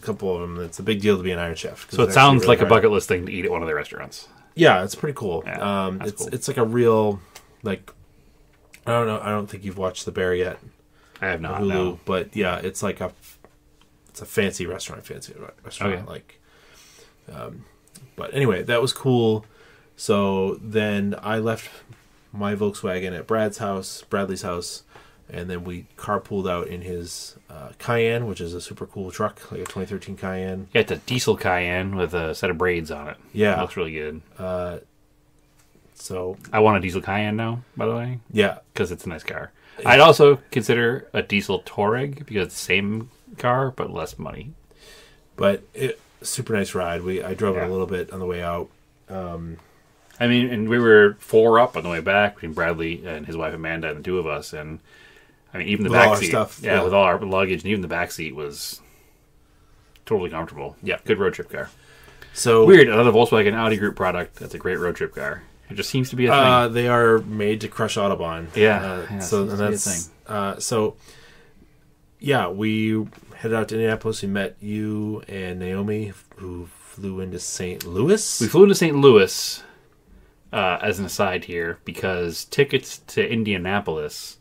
couple of them. It's a big deal to be an Iron Chef.
So it sounds really like a bucket list thing to eat at one of their restaurants.
Yeah, it's pretty cool.
Yeah,
it's like a real like. I don't know. I don't think you've watched The Bear yet.
I have not.
Hulu,
no.
But yeah, it's like a fancy restaurant.
Okay.
Like. But anyway, that was cool. So then I left my Volkswagen at Bradley's house, and then we carpooled out in his Cayenne, which is a super cool truck, like a 2013 Cayenne.
Yeah, it's a diesel Cayenne with a set of braids on it.
Yeah.
It looks really good.
So
I want a diesel Cayenne now, by the way.
Yeah.
Because it's a nice car. I'd also consider a diesel Touareg, because it's the same car, but less money.
But super nice ride. I drove it a little bit on the way out.
I mean, and we were 4 up on the way back between Bradley and his wife Amanda and the 2 of us, and I mean, even the back seat, with all our luggage, and even the back seat was totally comfortable. Yeah, good road trip car.
So
weird, another Volkswagen Audi Group product. That's a great road trip car. It just seems to be a thing.
They are made to crush Autobahn. We headed out to Indianapolis. We met you and Naomi, who flew into St. Louis.
We flew into St. Louis, as an aside here, because tickets to Indianapolis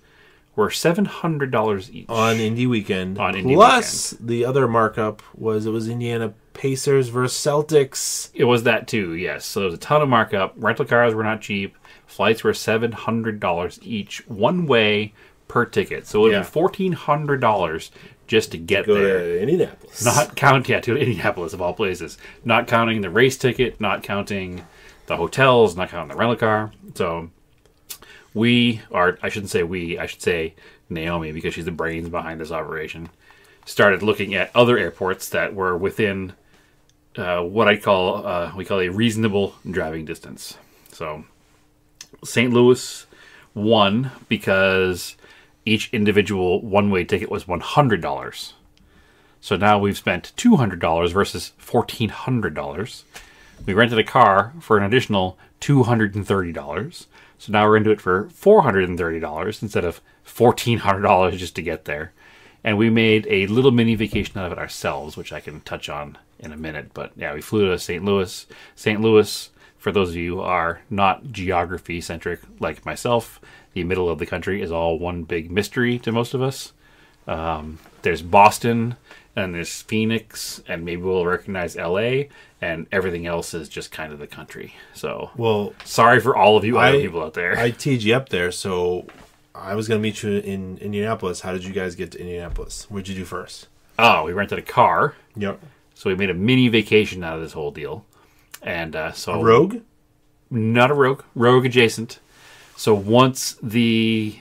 were $700 each.
On Indy weekend. The other markup was Indiana Pacers versus Celtics.
It was that too, yes. So there was a ton of markup. Rental cars were not cheap. Flights were $700 each, one way per ticket. So it would be $1,400 just to get there.
To Indianapolis.
To Indianapolis of all places. Not counting the race ticket, not counting the hotels, not counting the rental car. So I shouldn't say we, I should say Naomi, because she's the brains behind this operation, started looking at other airports that were within what we call a reasonable driving distance. So St. Louis won because each individual one-way ticket was $100. So now we've spent $200 versus $1,400. We rented a car for an additional $230. So now we're into it for $430 instead of $1,400 just to get there. And we made a little mini vacation out of it ourselves, which I can touch on in a minute. But yeah, we flew to St. Louis. St. Louis, for those of you who are not geography-centric like myself, the middle of the country is all one big mystery to most of us. There's Boston, and there's Phoenix, and maybe we'll recognize LA, and everything else is just kind of the country. So, sorry for all of you other people out there.
I teed you up there, so I was going to meet you in Indianapolis. How did you guys get to Indianapolis? What'd you do first?
Oh, we rented a car.
Yep.
So we made a mini vacation out of this whole deal. And so
a Rogue?
Not a Rogue. Rogue adjacent. So once the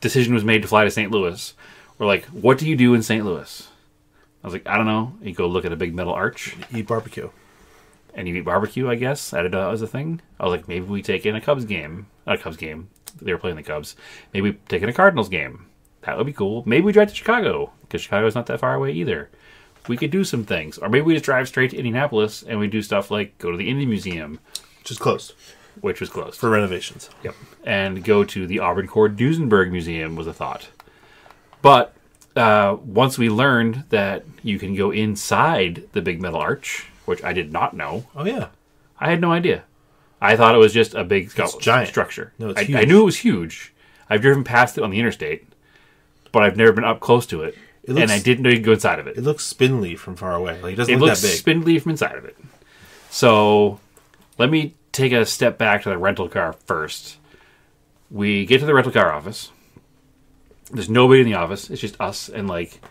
decision was made to fly to St. Louis, we're like, what do you do in St. Louis? I was like, I don't know. You go look at a big metal arch.
Eat barbecue.
And you eat barbecue, I guess. I didn't know that was a thing. I was like, maybe we take in a Cubs game. Not a Cubs game. They were playing the Cubs. Maybe we take in a Cardinals game. That would be cool. Maybe we drive to Chicago, because Chicago's not that far away either. We could do some things. Or maybe we just drive straight to Indianapolis and we do stuff like go to the Indy Museum.
Which is closed.
Which was closed.
For renovations.
Yep. And go to the Auburn Cord Duesenberg Museum was a thought. But once we learned that you can go inside the big metal arch, which I did not know.
Oh, yeah.
I had no idea. I thought it was just a big
giant
structure.
No, it's huge.
I knew it was huge. I've driven past it on the interstate, but I've never been up close to it. And I didn't know you could go inside of it.
It looks spindly from far away. Like, it doesn't look that big.
It looks spindly from inside of it. So let me take a step back to the rental car first. We get to the rental car office. There's nobody in the office. It's just us and like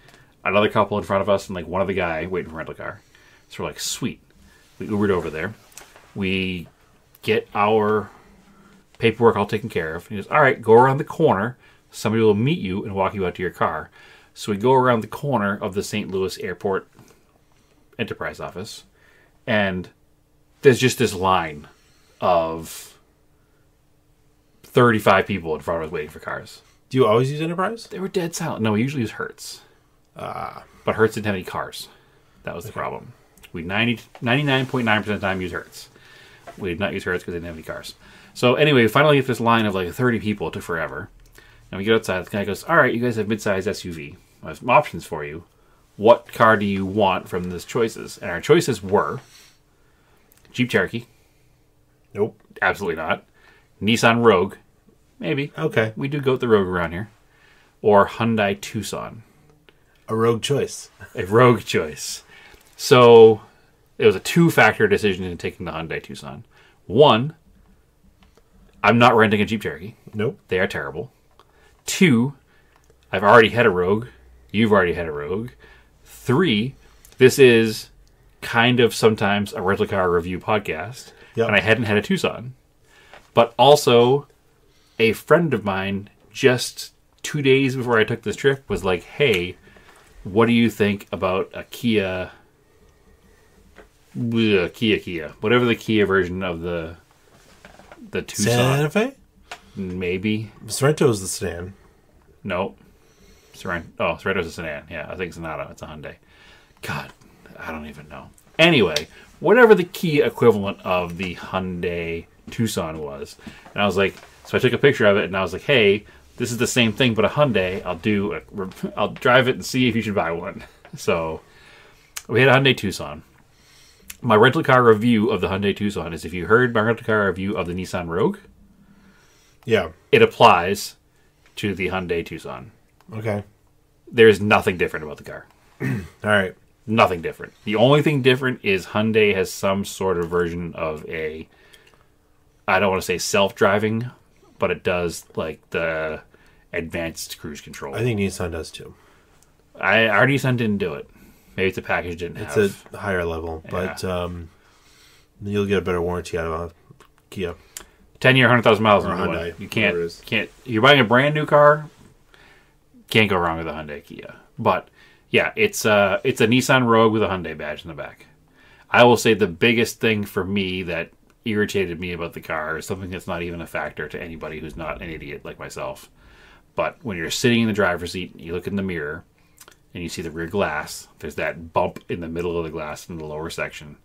another couple in front of us and like one other guy waiting for a rental car. So we're like, sweet. We Ubered over there. We get our paperwork all taken care of. He goes, all right, go around the corner. Somebody will meet you and walk you out to your car. So we go around the corner of the St. Louis Airport Enterprise office, and there's just this line of 35 people in front of us waiting for cars.
Do you always use Enterprise?
They were dead silent. No, we usually use Hertz. But Hertz didn't have any cars. That was the problem. We 99.9% of the time use Hertz. We did not use Hertz because they didn't have any cars. So anyway, we finally get this line of like 30 people. It took forever. And we get outside. The guy goes, all right, you guys have mid-sized SUV. I have some options for you. What car do you want from these choices? And our choices were Jeep Cherokee.
Nope.
Absolutely not. Nissan Rogue. Maybe.
Okay.
We do go with the Rogue around here. Or Hyundai Tucson.
A Rogue choice.
A Rogue choice. So it was a two-factor decision in taking the Hyundai Tucson. One, I'm not renting a Jeep Cherokee.
Nope.
They are terrible. Two, I've already had a Rogue. You've already had a Rogue. Three, this is kind of sometimes a rental car review podcast. Yep. And I hadn't had a Tucson. But also, a friend of mine just 2 days before I took this trip was like, hey, what do you think about a Kia, whatever the Kia version of the Tucson.
Santa Fe?
Maybe.
Sorrento's the sedan.
Nope. Sorrento's a sedan. Yeah, I think Sonata. It's a Hyundai. God, I don't even know. Anyway, whatever the Kia equivalent of the Hyundai Tucson was. And I was like, so I took a picture of it and I was like, hey, this is the same thing but a Hyundai. I'll drive it and see if you should buy one. So we had a Hyundai Tucson. My rental car review of the Hyundai Tucson is if you heard my rental car review of the Nissan Rogue,
yeah,
it applies to the Hyundai Tucson.
Okay.
There's nothing different about the car.
All right.
Nothing different. The only thing different is Hyundai has some sort of version of a I don't want to say self-driving, but it does like the advanced cruise control.
I think Nissan does too.
Our Nissan didn't do it. Maybe it's a package didn't have.
It's a higher level, but you'll get a better warranty out of a Kia.
10-year, 100,000 miles.
Or a Hyundai,
You
whatever it is.
can't. You're buying a brand new car. Can't go wrong with a Hyundai Kia. But yeah, it's a Nissan Rogue with a Hyundai badge in the back. I will say the biggest thing for me that irritated me about the car is something that's not even a factor to anybody who's not an idiot like myself. But when you're sitting in the driver's seat, you look in the mirror, and you see the rear glass, there's that bump in the middle of the glass in the lower section,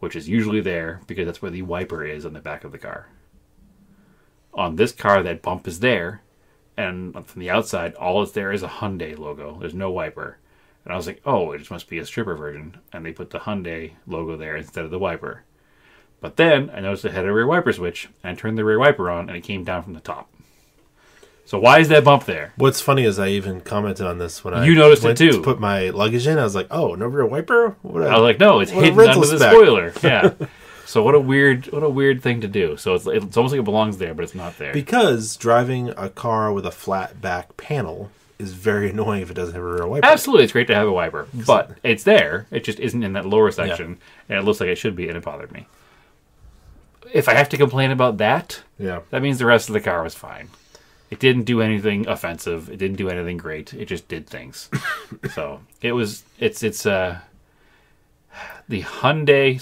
which is usually there because that's where the wiper is on the back of the car. On this car, that bump is there, and from the outside, all that's there is a Hyundai logo. There's no wiper. And I was like, oh, it just must be a stripper version. And they put the Hyundai logo there instead of the wiper. But then I noticed it had a rear wiper switch, and I turned the rear wiper on, and it came down from the top. So why is that bump there?
What's funny is I even commented on this when
You noticed
went
it too.
to put my luggage in. I was like, oh, no rear wiper?
I was like, no, it's hidden under the spoiler. Yeah. So what a weird thing to do. So it's almost like it belongs there, but it's not there.
Because driving a car with a flat back panel is very annoying if it doesn't have a rear wiper.
Absolutely, it's great to have a wiper, but it's there. It just isn't in that lower section, and it looks like it should be, and it bothered me. If I have to complain about that, that means the rest of the car was fine. It didn't do anything offensive. It didn't do anything great. It just did things. So it's the Hyundai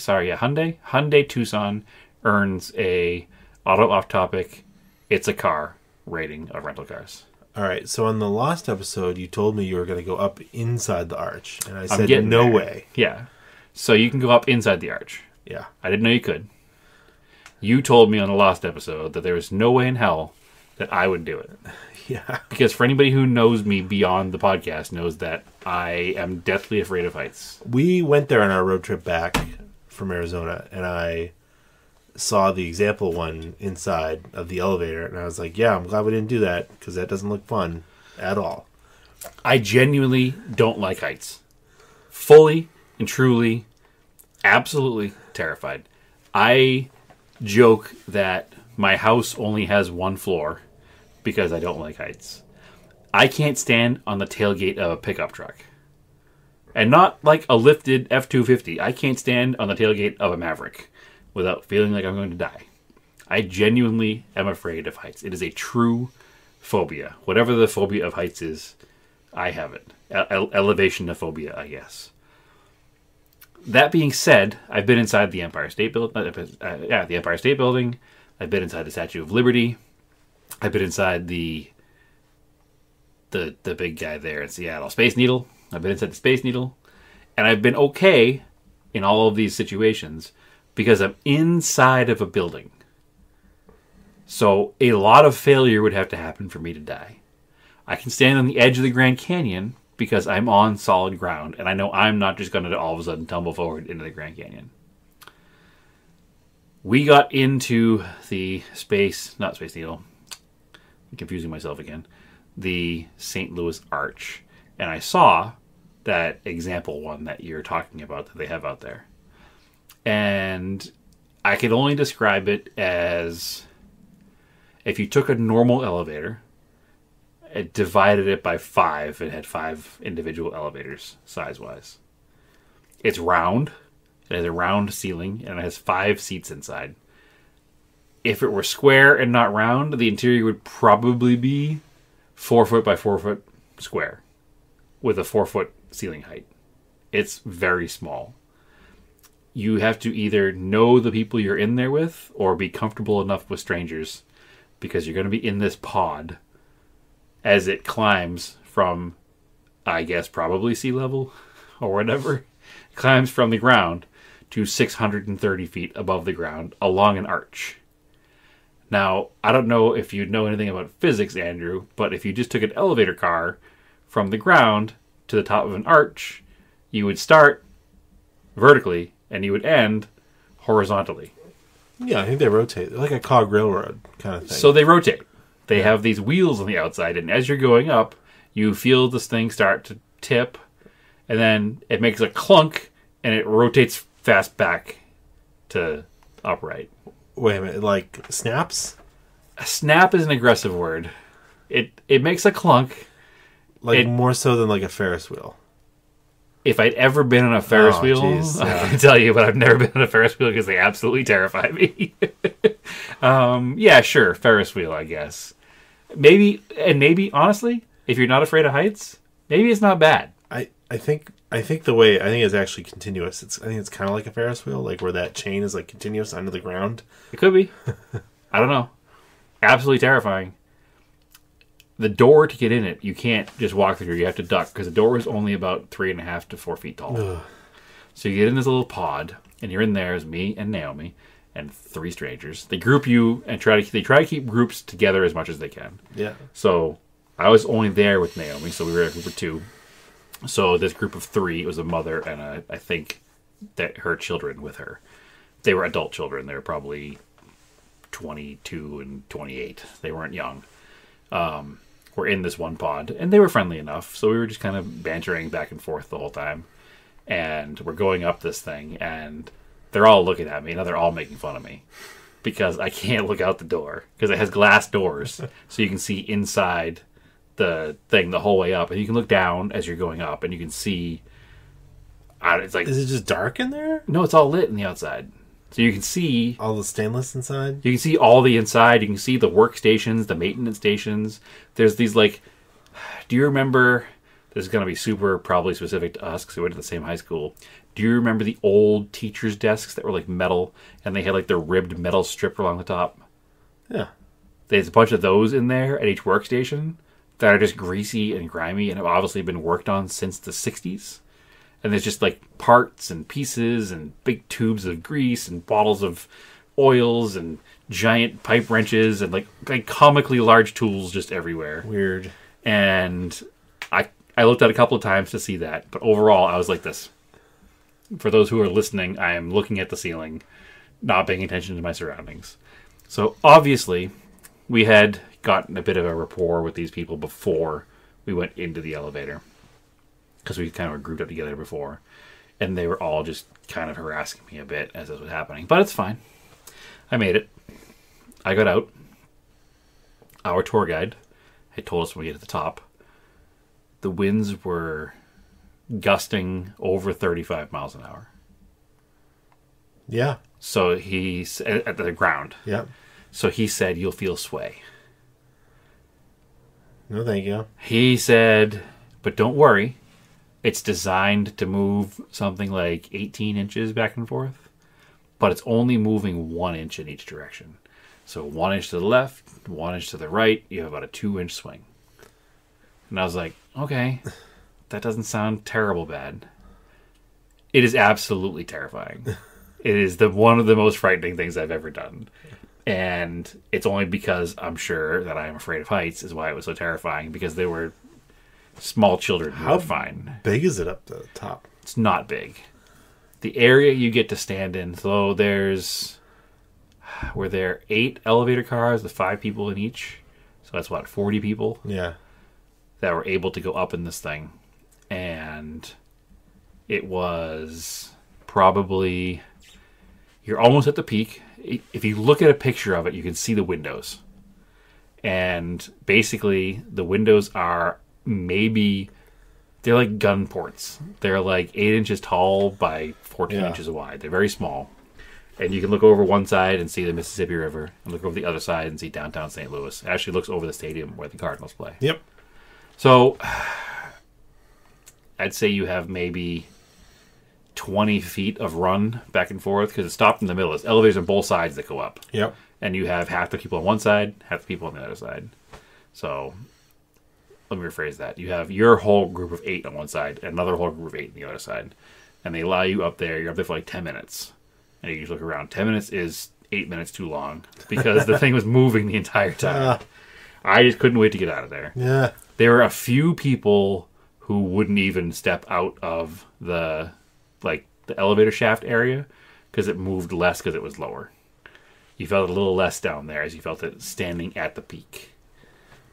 Tucson earns a auto off topic. It's a car rating of rental cars.
All right. So on the last episode, you told me you were going to go up inside the arch, and I said
no
way.
Yeah. So you can go up inside the arch.
Yeah.
I didn't know you could. You told me on the last episode that there was no way in hell that I would do it.
Yeah.
Because for anybody who knows me beyond the podcast knows that I am deathly afraid of heights.
We went there on our road trip back from Arizona, and I saw the example one inside of the elevator, and I was like, yeah, I'm glad we didn't do that, because that doesn't look fun at all.
I genuinely don't like heights. Fully and truly, absolutely terrified. I joke that my house only has one floor because I don't like heights. I can't stand on the tailgate of a pickup truck. And not like a lifted F-250. I can't stand on the tailgate of a Maverick without feeling like I'm going to die. I genuinely am afraid of heights. It is a true phobia. Whatever the phobia of heights is, I have it. Elevation-phobia, I guess. That being said, I've been inside the Empire State Building. The Empire State Building. I've been inside the Statue of Liberty. I've been inside the big guy there in Seattle, Space Needle. I've been inside the Space Needle, and I've been okay in all of these situations because I'm inside of a building. So a lot of failure would have to happen for me to die. I can stand on the edge of the Grand Canyon because I'm on solid ground, and I know I'm not just going to all of a sudden tumble forward into the Grand Canyon. We got into the not Space Needle, I'm confusing myself again, the St. Louis Arch, and I saw that example one that you're talking about that they have out there. And I could only describe it as if you took a normal elevator, it divided it by 5. It had 5 individual elevators, size-wise. It's round. It has a round ceiling, and it has 5 seats inside. If it were square and not round, the interior would probably be 4 foot by 4 foot square with a 4 foot ceiling height. It's very small. You have to either know the people you're in there with or be comfortable enough with strangers because you're going to be in this pod as it climbs from, I guess, probably sea level or whatever. It climbs from the ground to 630 feet above the ground along an arch. Now, I don't know if you know anything about physics, Andrew, but if you just took an elevator car from the ground to the top of an arch, you would start vertically and you would end horizontally.
Yeah, I think they rotate. They're like a cog railroad kind of thing.
So they rotate. They have these wheels on the outside, and as you're going up, you feel this thing start to tip, and then it makes a clunk, and it rotates fast back to upright.
Wait a minute, like snaps?
A snap is an aggressive word. It makes a clunk.
Like more so than like a Ferris wheel.
If I'd ever been on a Ferris wheel,
geez, yeah.
I can tell you, but I've never been on a Ferris wheel because they absolutely terrify me. Yeah, sure, Ferris wheel, I guess. Maybe, honestly, if you're not afraid of heights, maybe it's not bad.
I think it's actually continuous. I think it's kind of like a Ferris wheel, like where that chain is like continuous under the ground.
It could be. I don't know. Absolutely terrifying. The door to get in it, you can't just walk through. You have to duck because the door is only about 3.5 to 4 feet tall.
Ugh.
So you get in this little pod, and you're in there as me and Naomi and 3 strangers. They group you and try to keep groups together as much as they can.
Yeah.
So I was only there with Naomi, so we were a group of 2. So this group of 3, it was a mother and I think that her children with her. They were adult children. They were probably 22 and 28. They weren't young. Were in this one pod, and they were friendly enough, so we were just kind of bantering back and forth the whole time. And we're going up this thing, and they're all looking at me. Now they're all making fun of me because I can't look out the door because it has glass doors, so you can see inside the thing the whole way up, and you can look down as you're going up, and you can see. It's like,
is it just dark in there?
No, it's all lit in the outside. So you can see
all the stainless inside.
You can see all the inside. You can see the workstations, the maintenance stations. There's these like, do you remember? This is going to be super probably specific to us because we went to the same high school. Do you remember the old teachers' desks that were like metal and they had like the ribbed metal strip along the top?
Yeah.
There's a bunch of those in there at each workstation that are just greasy and grimy and have obviously been worked on since the 60s. And there's just like parts and pieces and big tubes of grease and bottles of oils and giant pipe wrenches and like comically large tools just everywhere.
Weird.
And I looked at it a couple of times to see that. But overall, I was like this. For those who are listening, I am looking at the ceiling, not paying attention to my surroundings. So obviously, we had gotten a bit of a rapport with these people before we went into the elevator. Because we kind of were grouped up together before. And they were all just kind of harassing me a bit as this was happening. But it's fine. I made it. I got out. Our tour guide had told us when we get to the top, the winds were gusting over 35 miles an hour.
Yeah.
So he said, at the ground.
Yeah.
So he said, you'll feel sway.
No, thank you.
He said, but don't worry. It's designed to move something like 18 inches back and forth, but it's only moving 1 inch in each direction. So 1 inch to the left, 1 inch to the right, you have about a 2-inch swing. And I was like, okay, that doesn't sound terrible bad. It is absolutely terrifying. It is one of the most frightening things I've ever done. And it's only because I'm sure that I am afraid of heights is why it was so terrifying, because they were small children who were fine.
How big is it up to the top?
It's not big. The area you get to stand in, so were there 8 elevator cars with 5 people in each? So that's what, 40 people?
Yeah. That
were able to go up in this thing. And it was probably, you're almost at the peak. If you look at a picture of it, you can see the windows. And basically, the windows are they're like gun ports. They're like 8 inches tall by 14 inches wide. They're very small. And you can look over one side and see the Mississippi River, and look over the other side and see downtown St. Louis. It actually looks over the stadium where the Cardinals play.
Yep.
So I'd say you have maybe 20 feet of run back and forth, because it's stopped in the middle. It's elevators on both sides that go up.
Yep.
And you have half the people on one side, half the people on the other side. So let me rephrase that. You have your whole group of 8 on one side, and another whole group of 8 on the other side. And they allow you up there. You're up there for like 10 minutes. And you just look around. 10 minutes is 8 minutes too long, because the thing was moving the entire time. I just couldn't wait to get out of there.
Yeah.
There were a few people who wouldn't even step out of the elevator shaft area, because it moved less because it was lower. You felt a little less down there as you felt it standing at the peak.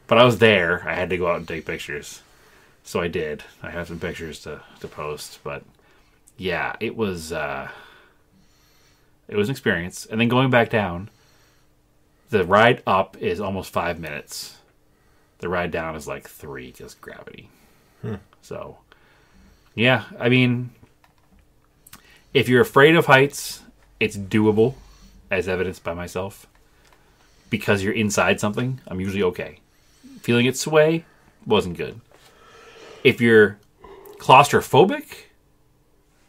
But I was there. I had to go out and take pictures. So I did. I have some pictures to post. But yeah, it was It was an experience. And then going back down, the ride up is almost 5 minutes. The ride down is like 3 because gravity. So, yeah, I mean, if you're afraid of heights, it's doable, as evidenced by myself. Because you're inside something, I'm usually okay. Feeling it sway wasn't good. If you're claustrophobic,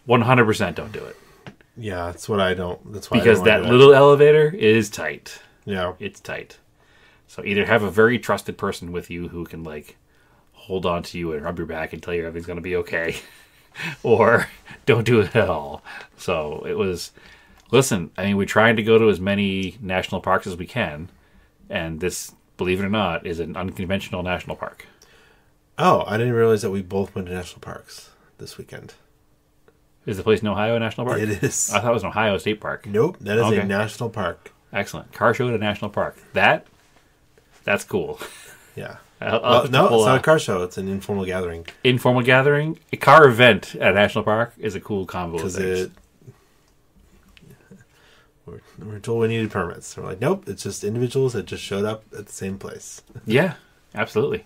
100% don't do it.
Yeah, that's what I don't. That's why
because
I don't
that
wanna do
little elevator is tight.
Yeah,
It's tight. So either have a very trusted person with you who can like hold on to you and rub your back and tell you everything's going to be okay, or don't do it at all. So it was. Listen, I mean, we're trying to go to as many national parks as we can, and this, believe it or not, is an unconventional national park.
Oh, I didn't realize that we both went to national parks this weekend.
Is the place in Ohio a national park?
It is.
I thought it was an Ohio State Park.
Nope, that is
Okay.
a national park.
Excellent. Car show at a national park. That's cool.
Yeah.
I'll
Well,
have to
no,
pull
it's not a
up.
car show. It's an informal gathering.
Informal gathering. A car event at a national park is a cool combo of
Because
things.
we're told we needed permits. We're like, nope, it's just individuals that just showed up at the same place.
Yeah, absolutely.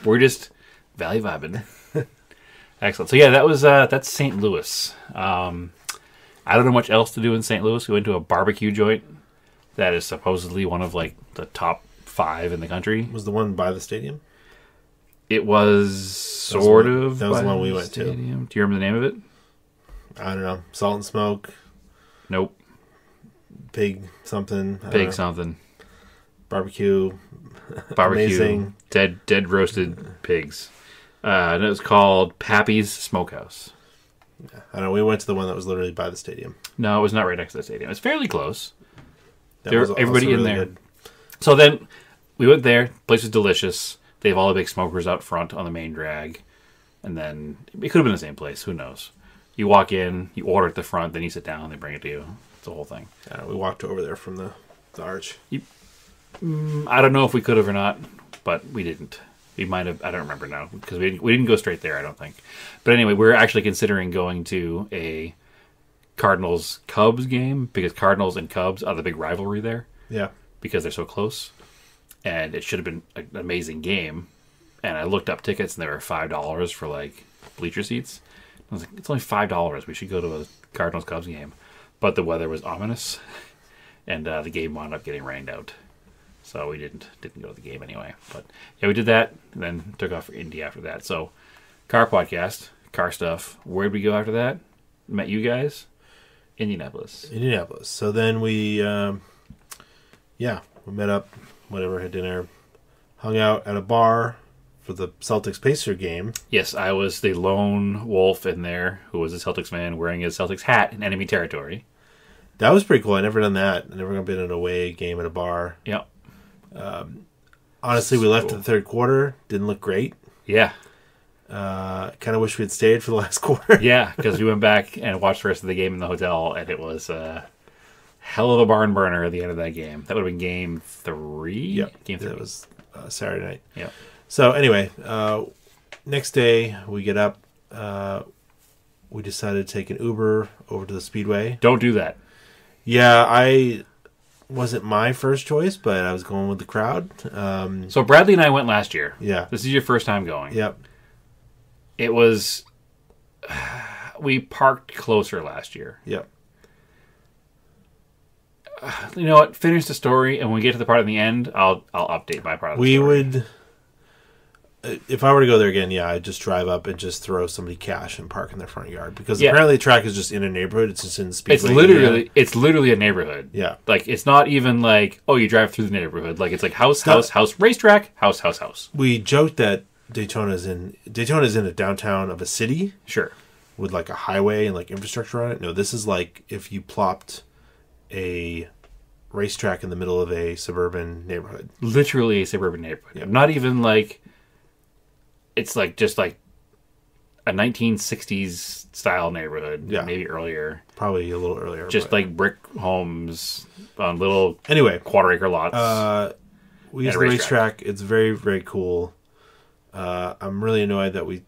We're just valley vibing. Excellent. So yeah, that's St. Louis. I don't know much else to do in St. Louis. We went to a barbecue joint that is supposedly one of like the top 5 in the country.
Was the one by the stadium?
It was sort of.
That was the
by
one we
the
went to.
stadium. Do you remember the name of it?
I don't know. Salt and Smoke,
Nope.
Pig something. I don't
Pig
know.
something.
Barbecue.
Barbecue.
Amazing.
Dead roasted pigs. And it was called Pappy's Smokehouse.
I don't know. We went to the one that was literally by the stadium.
No, it was not right next to the stadium. It's fairly close.
That
There-
was also
everybody in
really
there.
good.
So then we went there. Place was delicious. They have all the big smokers out front on the main drag. And then it could have been the same place. Who knows? You walk in, you order at the front, then you sit down, they bring it to you. It's the whole thing.
We walked over there from the arch.
I don't know if we could have or not, but we didn't. We might have. I don't remember now because we didn't go straight there, I don't think. But anyway, we're actually considering going to a Cardinals-Cubs game because Cardinals and Cubs are the big rivalry there.
Yeah.
Because they're so close. And it should have been an amazing game. And I looked up tickets, and they were $5 for, like, bleacher seats. I was like, it's only $5. We should go to a Cardinals-Cubs game. But the weather was ominous, and the game wound up getting rained out. So we didn't go to the game anyway. But, yeah, we did that, and then took off for Indy after that. So, car podcast, car stuff. Where'd we go after that? Met you guys? Indianapolis.
So then we met up, whatever, had dinner, hung out at a bar for the Celtics-Pacer game.
Yes, I was the lone wolf in there who was a Celtics fan wearing his Celtics hat in enemy territory.
That was pretty cool. I never done that. I never been in an away game at a bar.
Yep.
Honestly, we left
Cool.
in the third quarter. Didn't look great.
Yeah.
Kind of wish we had stayed for the last quarter.
Yeah, because we went back and watched the rest of the game in the hotel, and it was a hell of a barn burner at the end of that game. That would have been game 3?
Yep.
Game 3.
That was Saturday night.
Yeah.
So anyway, next day we get up. We decided to take an Uber over to the Speedway.
Don't do that.
Yeah, I wasn't my first choice, but I was going with the crowd.
So Bradley and I went last year.
Yeah.
This is your first time going.
Yep.
It was... We parked closer last year.
Yep.
You know what? Finish the story, and when we get to the part at the end, I'll update my part of the
We
story.
would... If I were to go there again, yeah, I'd just drive up and just throw somebody cash and park in their front yard. Because apparently the track is just in a neighborhood. It's just in the Speedway.
It's literally a neighborhood.
Yeah.
Like, it's not even like, oh, you drive through the neighborhood. Like, it's like house, racetrack, house.
We joked that Daytona's in a downtown of a city.
Sure.
With like a highway and like infrastructure on it. No, this is like if you plopped a racetrack in the middle of a suburban neighborhood.
Literally a suburban neighborhood.
Yep.
Not even like, it's like just like a 1960s style neighborhood.
Yeah.
Maybe earlier.
Probably a little earlier.
Just
but...
like brick homes on little
anyway,
quarter-acre lots.
We use the racetrack. It's very, very cool. I'm really annoyed that we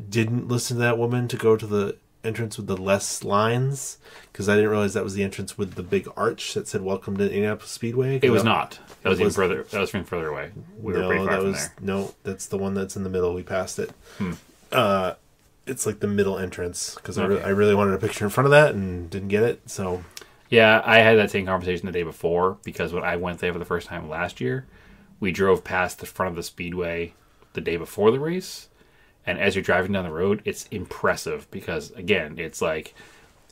didn't listen to that woman to go to the entrance with the less lines, because I didn't realize that was the entrance with the big arch that said "Welcome to Indianapolis Speedway."
It was not. That was even further. That was even further away. We were pretty far from there.
No, that's the one that's in the middle. We passed it. It's like the middle entrance, because I really wanted a picture in front of that and didn't get it. So
yeah, I had that same conversation the day before, because when I went there for the first time last year, we drove past the front of the Speedway the day before the race. And as you're driving down the road, it's impressive because, again, it's like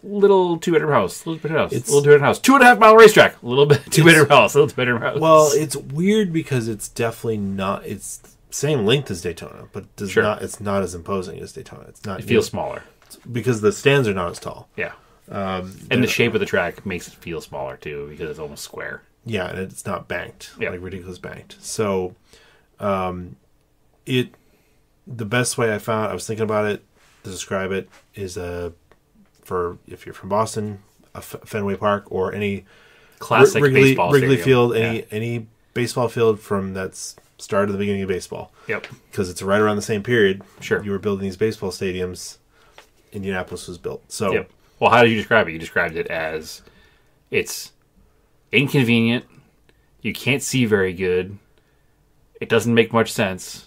little 2-bedroom house, little 2-bedroom house, 2.5 mile racetrack, little bit 2-bedroom house, little 2-bedroom house.
Well, it's weird because it's definitely not. It's same length as Daytona, but not. It's not as imposing as Daytona. It's not.
It feels smaller
because the stands are not as tall.
Yeah, and the shape of the track makes it feel smaller too because it's almost square.
Yeah, and it's not banked, like ridiculous banked. So, the best way I found, I was thinking about it to describe it, is for if you're from Boston, a Fenway Park or any
classic baseball
Wrigley
stadium.
Field, any baseball field from that's started at the beginning of baseball.
Yep,
because it's right around the same period.
Sure,
you were building these baseball stadiums. Indianapolis was built. So,
yep. Well, how did you describe it? You described it as it's inconvenient. You can't see very good. It doesn't make much sense.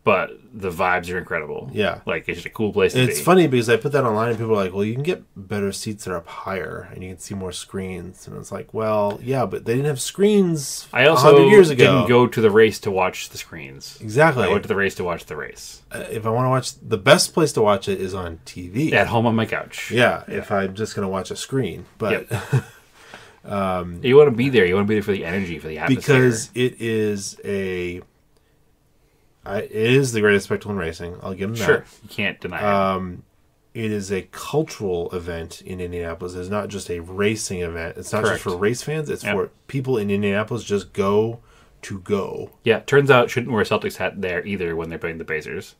But the vibes are incredible. Yeah. Like, it's just a cool place to be.
It's funny because I put that online and people are like, well, you can get better seats that are up higher and you can see more screens. And it's like, well, yeah, but they didn't have screens
I also
100 years ago.
Didn't go to the race to watch the screens.
Exactly.
I went to the race to watch the race.
If I want to watch, the best place to watch it is on TV.
At home on my couch.
Yeah, if I'm just going to watch a screen. But
you want to be there. You want to be there for the energy, for the atmosphere.
Because it is it is the greatest spectacle in racing. I'll give them that.
Sure, you can't deny it.
It is a cultural event in Indianapolis. It's not just a racing event. It's not just for race fans. It's for people in Indianapolis just go to go.
Yeah, turns out shouldn't wear a Celtics hat there either when they're playing the Pacers.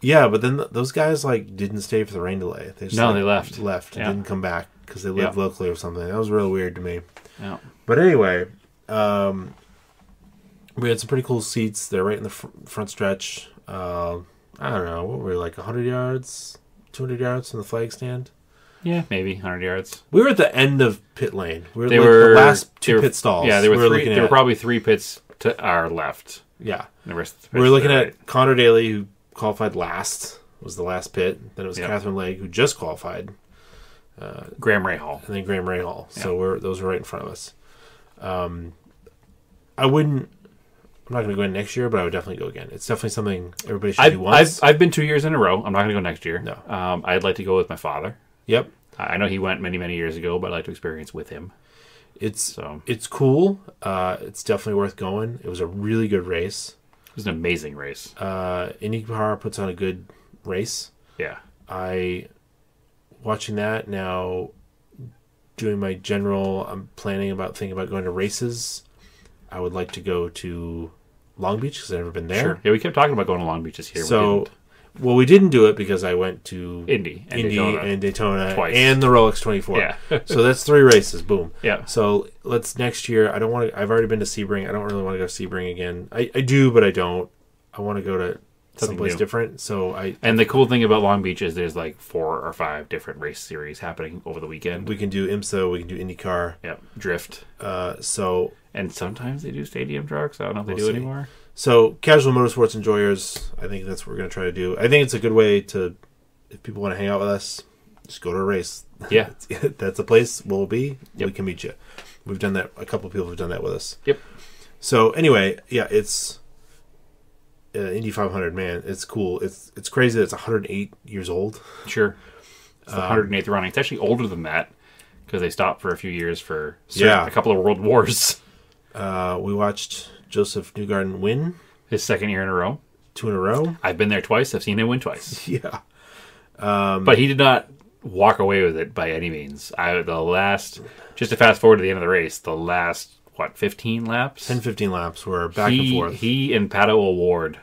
Yeah, but then those guys didn't stay for the rain delay. They just,
they left.
And didn't come back because they lived locally or something. That was real weird to me.
Yeah.
But anyway, we had some pretty cool seats. They're right in the front stretch. I don't know. What were we, like 100 yards, 200 yards from the flag stand?
Yeah, maybe 100 yards.
We were at the end of pit lane. We were the last two pit stalls.
Yeah, there were probably 3 pits to our left.
Yeah.
The rest of the pits
we were looking at Connor Daly, who qualified last, was the last pit. Then it was Catherine Legge, who just qualified.
Graham Rahal.
And then Graham Rahal. So those were right in front of us. I'm not going to go in next year, but I would definitely go again. It's definitely something everybody should do once.
I've been 2 years in a row. I'm not going to go next year.
No.
I'd like to go with my father.
Yep.
I know he went many, many years ago, but I'd like to experience with him.
It's cool. It's definitely worth going. It was a really good race.
It was an amazing race.
IndyCar puts on a good race.
Yeah.
Watching that now, doing my general, I'm thinking about going to races. I would like to go to Long Beach because I've never been there.
Sure. Yeah, we kept talking about going to Long Beach this year.
So, we didn't do it because I went to
Indy and
Daytona
twice.
And the Rolex 24.
Yeah.
So that's 3 races. Boom.
Yeah.
So let's next year. I don't want to. I've already been to Sebring. I don't really want to go to Sebring again. I do, but I don't. I want to go to someplace different. So
And the cool thing about Long Beach is there's like 4 or 5 different race series happening over the weekend.
We can do IMSA. We can do IndyCar.
Yep. Drift.
And
sometimes they do stadium trucks. I don't know if they do anymore.
So, casual motorsports enjoyers, I think that's what we're going to try to do. I think it's a good way to, if people want to hang out with us, just go to a race.
Yeah.
That's a place we'll be.
Yep.
We can meet you. We've done that. A couple of people have done that with us.
Yep.
So, anyway, yeah, it's Indy 500, man. It's cool. It's crazy that it's 108 years old.
Sure. It's the 108th running. It's actually older than that because they stopped for a few years for a couple of world wars.
We watched Joseph Newgarden win.
His 2nd year in a row.
2 in a row.
I've been there twice. I've seen him win twice.
Yeah.
But he did not walk away with it by any means. Just to fast forward to the end of the race, the last, 15 laps?
10-15 laps were back and forth.
He and Pato O'Ward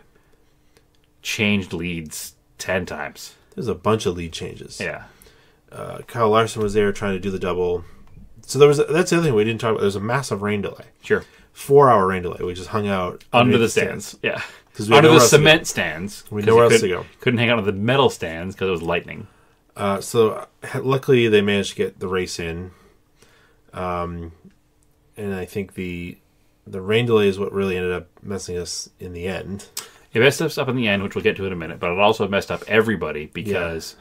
changed leads 10 times.
There's a bunch of lead changes.
Yeah.
Kyle Larson was there trying to do the double. So that's the other thing we didn't talk about. There's a massive rain delay.
Sure.
4-hour rain delay. We just hung out
under the stands. Yeah.
Under
the cement stands.
We know where else to go.
Couldn't hang out on the metal stands because it was lightning.
So luckily they managed to get the race in. And I think the rain delay is what really ended up messing us in the end.
It messed us up in the end, which we'll get to in a minute, but it also messed up everybody because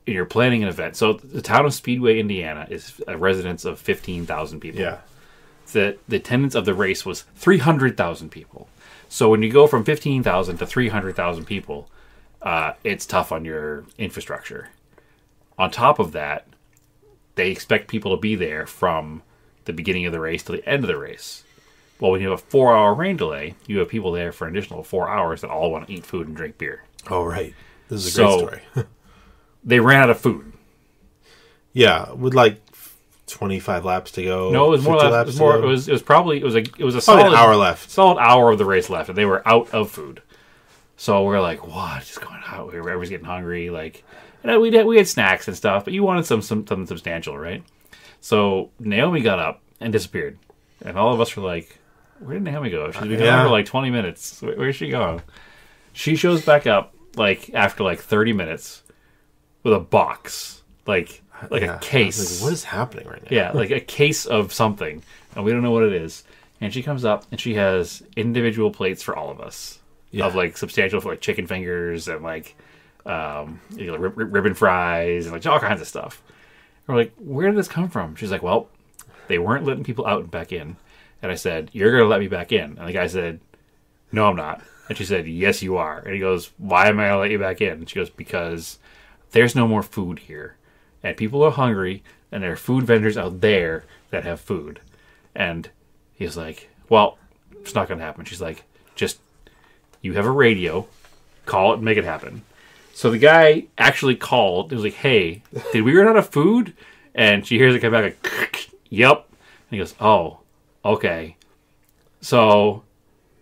you're planning an event. So the town of Speedway, Indiana is a residence of 15,000 people.
Yeah.
The attendance of the race was 300,000 people. So when you go from 15,000 to 300,000 people, it's tough on your infrastructure. On top of that, they expect people to be there from the beginning of the race to the end of the race. Well, when you have a 4-hour rain delay, you have people there for an additional 4 hours that all want to eat food and drink beer.
Oh, right. This is a great story.
They ran out of food.
Yeah, with like 25 laps to go.
No, it was more. It was more. It was probably. It was a solid
an hour left.
Solid hour of the race left, and they were out of food. So we're like, what is going on? Everybody's getting hungry. Like, we had snacks and stuff, but you wanted something substantial, right? So Naomi got up and disappeared, and all of us were like, where did Naomi go? She's been gone for like 20 minutes. Where's she going? She shows back up like after like 30 minutes with a box, like a case.
Like, what is happening right now?
Yeah, like a case of something, and we don't know what it is. And she comes up and she has individual plates for all of us of like substantial, like chicken fingers and like ribbon fries and like all kinds of stuff. And we're like, where did this come from? She's like, well, they weren't letting people out and back in. And I said, you're going to let me back in. And the guy said, no, I'm not. And she said, yes, you are. And he goes, why am I going to let you back in? And she goes, because there's no more food here. And people are hungry, and there are food vendors out there that have food. And he's like, well, it's not going to happen. She's like, just, you have a radio, call it and make it happen. So the guy actually called. He was like, hey, did we run out of food? And she hears it come back like, yep. And he goes, oh, okay. So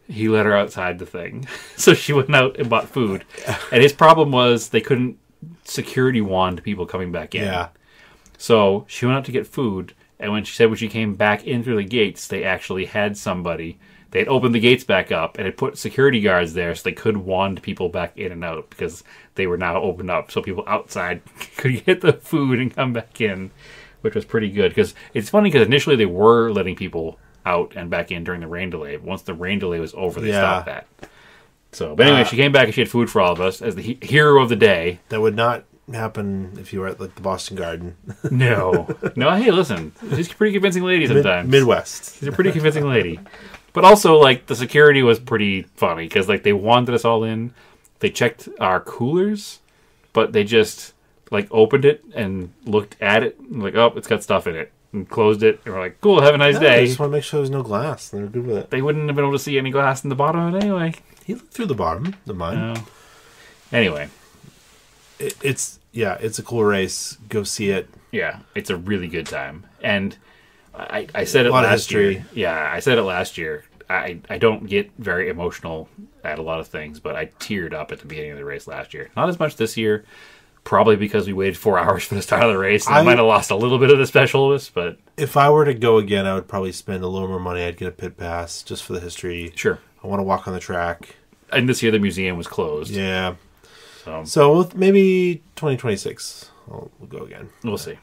he let her outside the thing. So she went out and bought food. And his problem was they couldn't security wand people coming back in.
Yeah.
So she went out to get food. And when she came back in through the gates, they actually had somebody. They had opened the gates back up and had put security guards there so they could wand people back in and out because they were now opened up. So people outside could get the food and come back in, which was pretty good. Because it's funny because initially they were letting people out and back in during the rain delay. Once the rain delay was over, they stopped that. So, but anyway, she came back and she had food for all of us as the hero of the day.
That would not happen if you were at like the Boston Garden.
No. Hey, listen, she's a pretty convincing lady sometimes.
Midwest.
She's a pretty convincing lady. But also, like, the security was pretty funny because, like, they wanted us all in. They checked our coolers, but they just, like, opened it and looked at it and like, oh, it's got stuff in it. And closed it. And we're like, cool, have a nice day.
I just want to make sure there's no glass. They're good with it.
They wouldn't have been able to see any glass in the bottom of it anyway.
He looked through the bottom, the mine.
No. Anyway.
It's a cool race. Go see it.
Yeah, it's a really good time. And I said it last year. Yeah, I said it last year. I don't get very emotional at a lot of things, but I teared up at the beginning of the race last year. Not as much this year, probably because we waited 4 hours for the start of the race. And I might have lost a little bit of the specialness, but
if I were to go again, I would probably spend a little more money. I'd get a pit pass just for the history.
Sure.
I want to walk on the track.
And this year the museum was closed.
Yeah. So maybe 2026 we'll go again.
We'll see.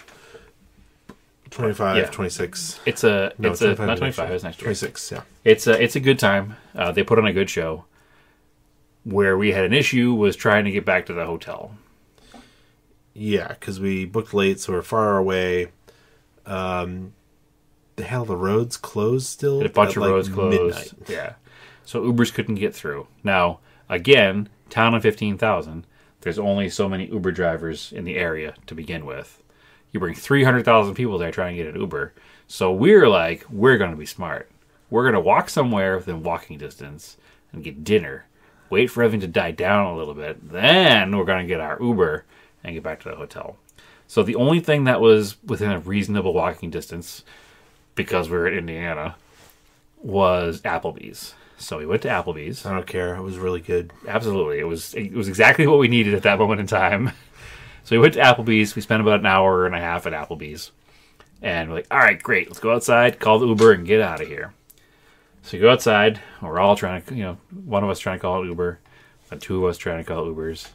25, 26.
It's not 25. It's next year.
26. Yeah.
It's a good time. They put on a good show. Where we had an issue was trying to get back to the hotel.
Yeah, because we booked late, so we're far away. They had all the roads closed still.
Had a bunch of roads closed.
Midnight.
Yeah. So Ubers couldn't get through. Now, again, town of 15,000. There's only so many Uber drivers in the area to begin with. You bring 300,000 people there trying to get an Uber. So we're like, we're going to be smart. We're going to walk somewhere within walking distance and get dinner. Wait for everything to die down a little bit. Then we're going to get our Uber and get back to the hotel. So the only thing that was within a reasonable walking distance, because we were in Indiana, was Applebee's. So we went to Applebee's.
I don't care. It was really good.
Absolutely. It was exactly what we needed at that moment in time. So we went to Applebee's. We spent about an hour and a half at Applebee's. And we're like, all right, great. Let's go outside, call the Uber, and get out of here. So we go outside. We're all trying to, one of us trying to call an Uber. And two of us trying to call Ubers.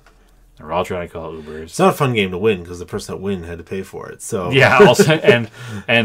And we're all trying to call Ubers.
It's not a fun game to win because the person that win had to pay for it. So
Yeah, also, and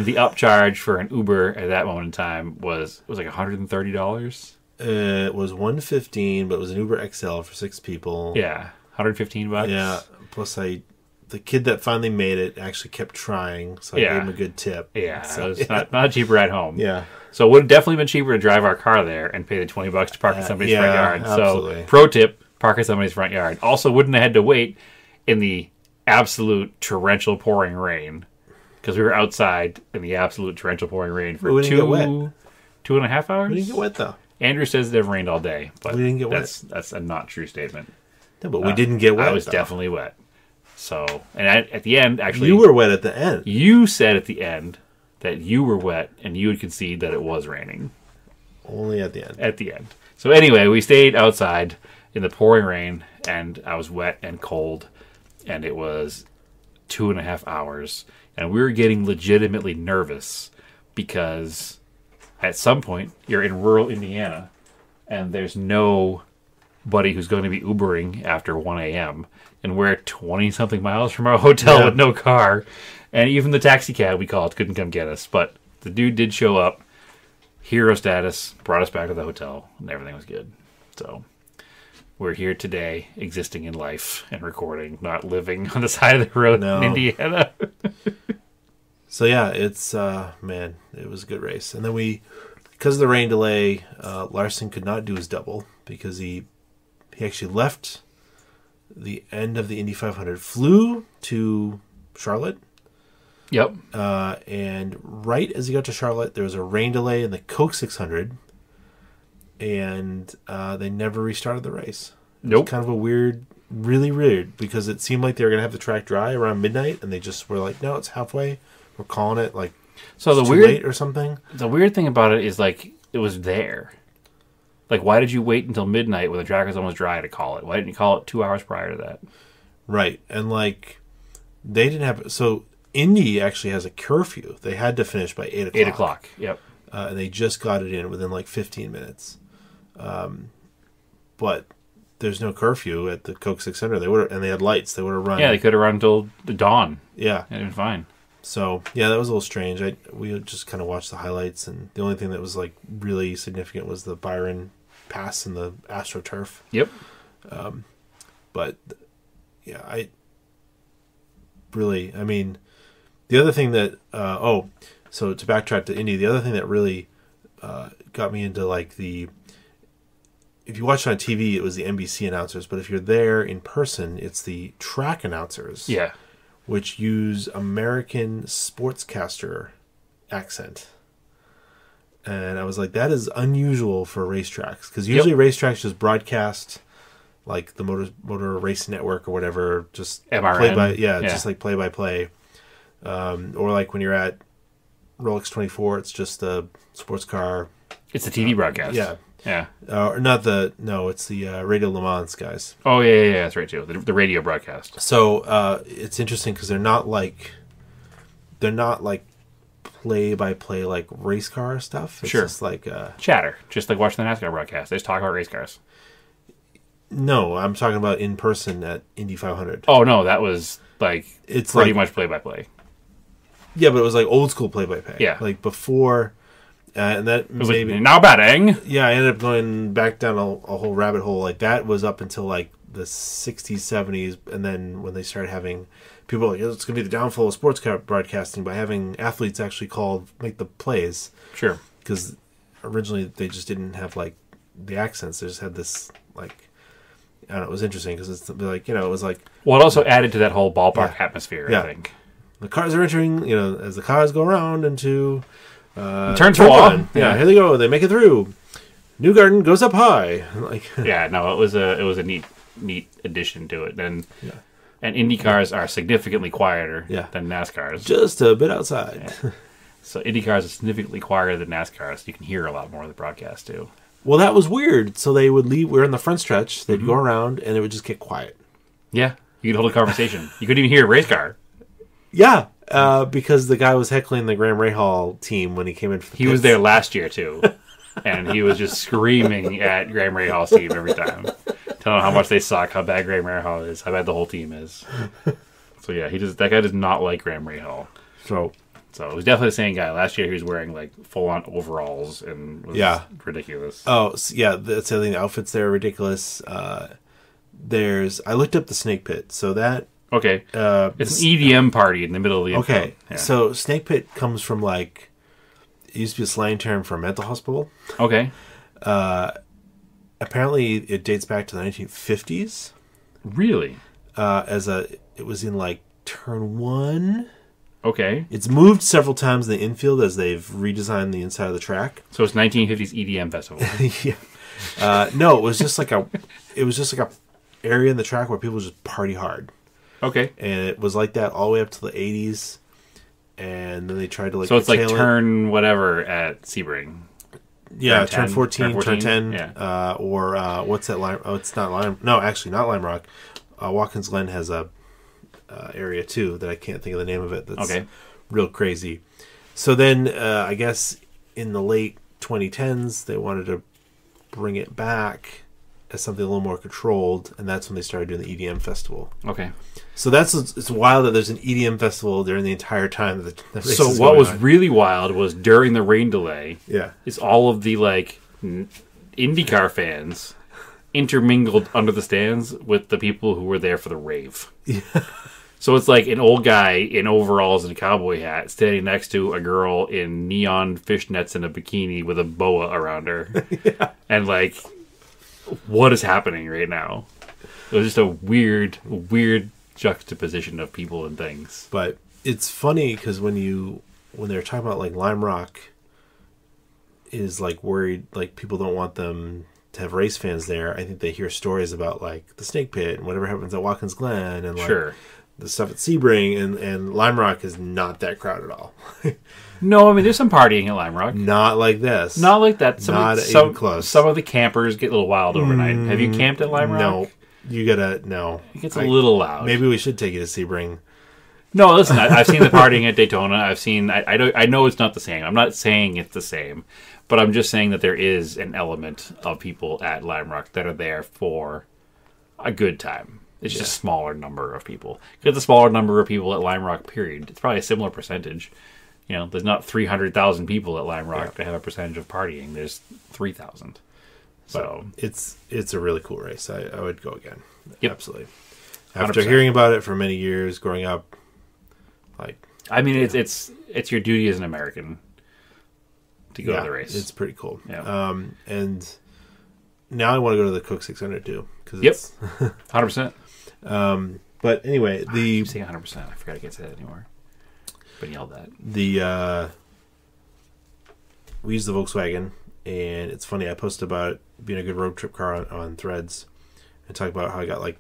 the upcharge for an Uber at that moment in time was like $130.
It was $115, but it was an Uber XL for 6 people.
Yeah, $115.
Yeah, plus the kid that finally made it actually kept trying, so I gave him a good tip.
Yeah,
so,
it was not a cheap ride home.
Yeah.
So it would have definitely been cheaper to drive our car there and pay the $20 to park in somebody's front yard.
Absolutely.
So, pro tip, park in somebody's front yard. Also, wouldn't have had to wait in the absolute torrential pouring rain because we were outside in the absolute torrential pouring rain for 2.5 hours.
We didn't get wet, though.
Andrew says it rained all day, but
we didn't get
wet. That's a not true statement.
No, but we didn't get wet.
I was definitely wet. So, and at the end, actually...
You were wet at the end.
You said at the end that you were wet, and you would concede that it was raining.
Only at the end.
At the end. So anyway, we stayed outside in the pouring rain, and I was wet and cold, and it was 2.5 hours. And we were getting legitimately nervous because at some point, you're in rural Indiana, and there's nobody who's going to be Ubering after 1 a.m., and we're 20-something miles from our hotel with no car. And even the taxi cab we called couldn't come get us. But the dude did show up, hero status, brought us back to the hotel, and everything was good. So we're here today, existing in life and recording, not living on the side of the road in Indiana.
So yeah, it's, man, it was a good race. And then because of the rain delay, Larson could not do his double because he actually left the end of the Indy 500, flew to Charlotte.
Yep.
And right as he got to Charlotte, there was a rain delay in the Coke 600, and they never restarted the race.
Nope.
Kind of a weird, really weird, because it seemed like they were going to have the track dry around midnight, and they just were like, no, it's halfway. We're calling it like
so
it's too late or something.
The weird thing about it is like it was there. Like, why did you wait until midnight when the track was almost dry to call it? Why didn't you call it 2 hours prior to that?
Right. And, like, they didn't have... So, Indy actually has a curfew. They had to finish by 8 o'clock.
8 o'clock, yep.
And they just got it in within, like, 15 minutes. But there's no curfew at the Coke 600. And they had lights. They would have run...
Yeah, they could have run until the dawn.
Yeah.
It'd been fine.
So, yeah, that was a little strange. We just kind of watched the highlights, and the only thing that was, like, really significant was the Byron pass in the AstroTurf.
Yep.
But yeah, I mean, the other thing that so to backtrack to Indy, the other thing that really got me into like if you watch it on TV, it was the NBC announcers, but if you're there in person, it's the track announcers.
Yeah.
Which use American sportscaster accent. And I was like, that is unusual for racetracks. Because usually racetracks just broadcast, like the Motor Race Network or whatever, just
MRN.
Just like play-by-play. Or like when you're at Rolex 24, it's just a sports car.
It's the TV broadcast.
Yeah.
Yeah.
It's the Radio Le Mans guys.
Oh, yeah, that's right, too. The radio broadcast.
So it's interesting because they're not like play-by-play like race car stuff. It's just like
chatter, just like watching the NASCAR broadcast. They just talk about race cars.
No, I'm talking about in person at Indy 500.
Oh no, that was like it's pretty much play-by-play.
Yeah, but it was like old school play-by-play.
Yeah,
like before, and that it was maybe
like, now batting.
Yeah, I ended up going back down a whole rabbit hole. Like that was up until like the 60s, 70s, and then when they started having people like, it's going to be the downfall of sports car broadcasting by having athletes actually make the plays.
Sure.
Because originally they just didn't have like the accents. They just had this like, I don't know, it was interesting because it's like, it was like.
Well, it also added to that whole ballpark atmosphere, I think.
The cars are entering, as the cars go around into
turn 1.
Yeah, here they go. They make it through. Newgarden goes up high. Like
yeah, no, it was a neat addition to it. And Indy cars are significantly quieter than NASCARs.
Just a bit outside.
Yeah. So Indy cars are significantly quieter than NASCARs. So you can hear a lot more of the broadcast too.
Well, that was weird. So they would leave. We're in the front stretch. They'd go around, and it would just get quiet.
Yeah, you could hold a conversation. You couldn't even hear a race car.
Yeah, because the guy was heckling the Graham Rahal team when he came in.
He was there last year too, and he was just screaming at Graham Rahal's team every time. Tell them how much they suck, how bad Graham Rahal is, how bad the whole team is. So yeah, that guy does not like Graham Rahal. So it was definitely the same guy. Last year he was wearing like full on overalls and was ridiculous.
Oh yeah, that's the other thing. The outfits there are ridiculous. I looked up the Snake Pit, so that
okay, it's an EDM party in the middle of the intro.
Okay,
yeah.
So Snake Pit comes from like it used to be a slang term for a mental hospital.
Okay.
Apparently, it dates back to the 1950s.
Really?
It was in like turn 1.
Okay.
It's moved several times in the infield as they've redesigned the inside of the track.
So it's 1950s EDM festival.
Yeah. No, it was just like a area in the track where people just party hard.
Okay.
And it was like that all the way up to the 80s. And then they tried to like.
So it's like turn whatever at Sebring.
Yeah, turn 14, turn 10.
Yeah.
Or what's that Lime? Oh, it's not Lime. No, actually, not Lime Rock. Watkins Glen has a area too that I can't think of the name of it. That's real crazy. So then, I guess in the late 2010s, they wanted to bring it back as something a little more controlled, and that's when they started doing the EDM festival.
Okay.
So it's wild that there's an EDM festival during the entire time that the race
So
is
what
going
was
on.
really wild was during the rain delay.
Yeah.
Is all of the like IndyCar fans intermingled under the stands with the people who were there for the rave.
Yeah.
So it's like an old guy in overalls and a cowboy hat standing next to a girl in neon fishnets and a bikini with a boa around her.
Yeah.
And like, what is happening right now? It was just a weird juxtaposition of people and things.
But it's funny because when they're talking about like Lime Rock is like worried, like people don't want them to have race fans there. I think they hear stories about like the Snake Pit and whatever happens at Watkins Glen and like the stuff at Sebring, and Lime Rock is not that crowd at all.
No, I mean there's some partying at Lime Rock.
Not like this.
Not like that.
Even close.
Some of the campers get a little wild overnight. Have you camped at Lime Rock?
No. You gotta no.
It gets a little loud.
Maybe we should take you to Sebring.
No, listen. I've seen the partying at Daytona. I've seen. I know it's not the same. I'm not saying it's the same, but I'm just saying that there is an element of people at Lime Rock that are there for a good time. It's just a smaller number of people. It's a smaller number of people at Lime Rock. Period. It's probably a similar percentage. You know, there's not 300,000 people at Lime Rock to have a percentage of partying. There's 3,000. So
it's a really cool race. I would go again.
Yep.
Absolutely. After 100%. Hearing about it for many years, growing up, like
I mean, it's your duty as an American to go to the race.
It's pretty cool.
Yeah.
And now I want to go to the Cook 600 too.
It's 100%.
But anyway,
I'm saying 100%. I forgot I can't say that anymore. Been yelled at.
We use the Volkswagen, and it's funny. I posted about it being a good road trip car on Threads, and talk about how I got like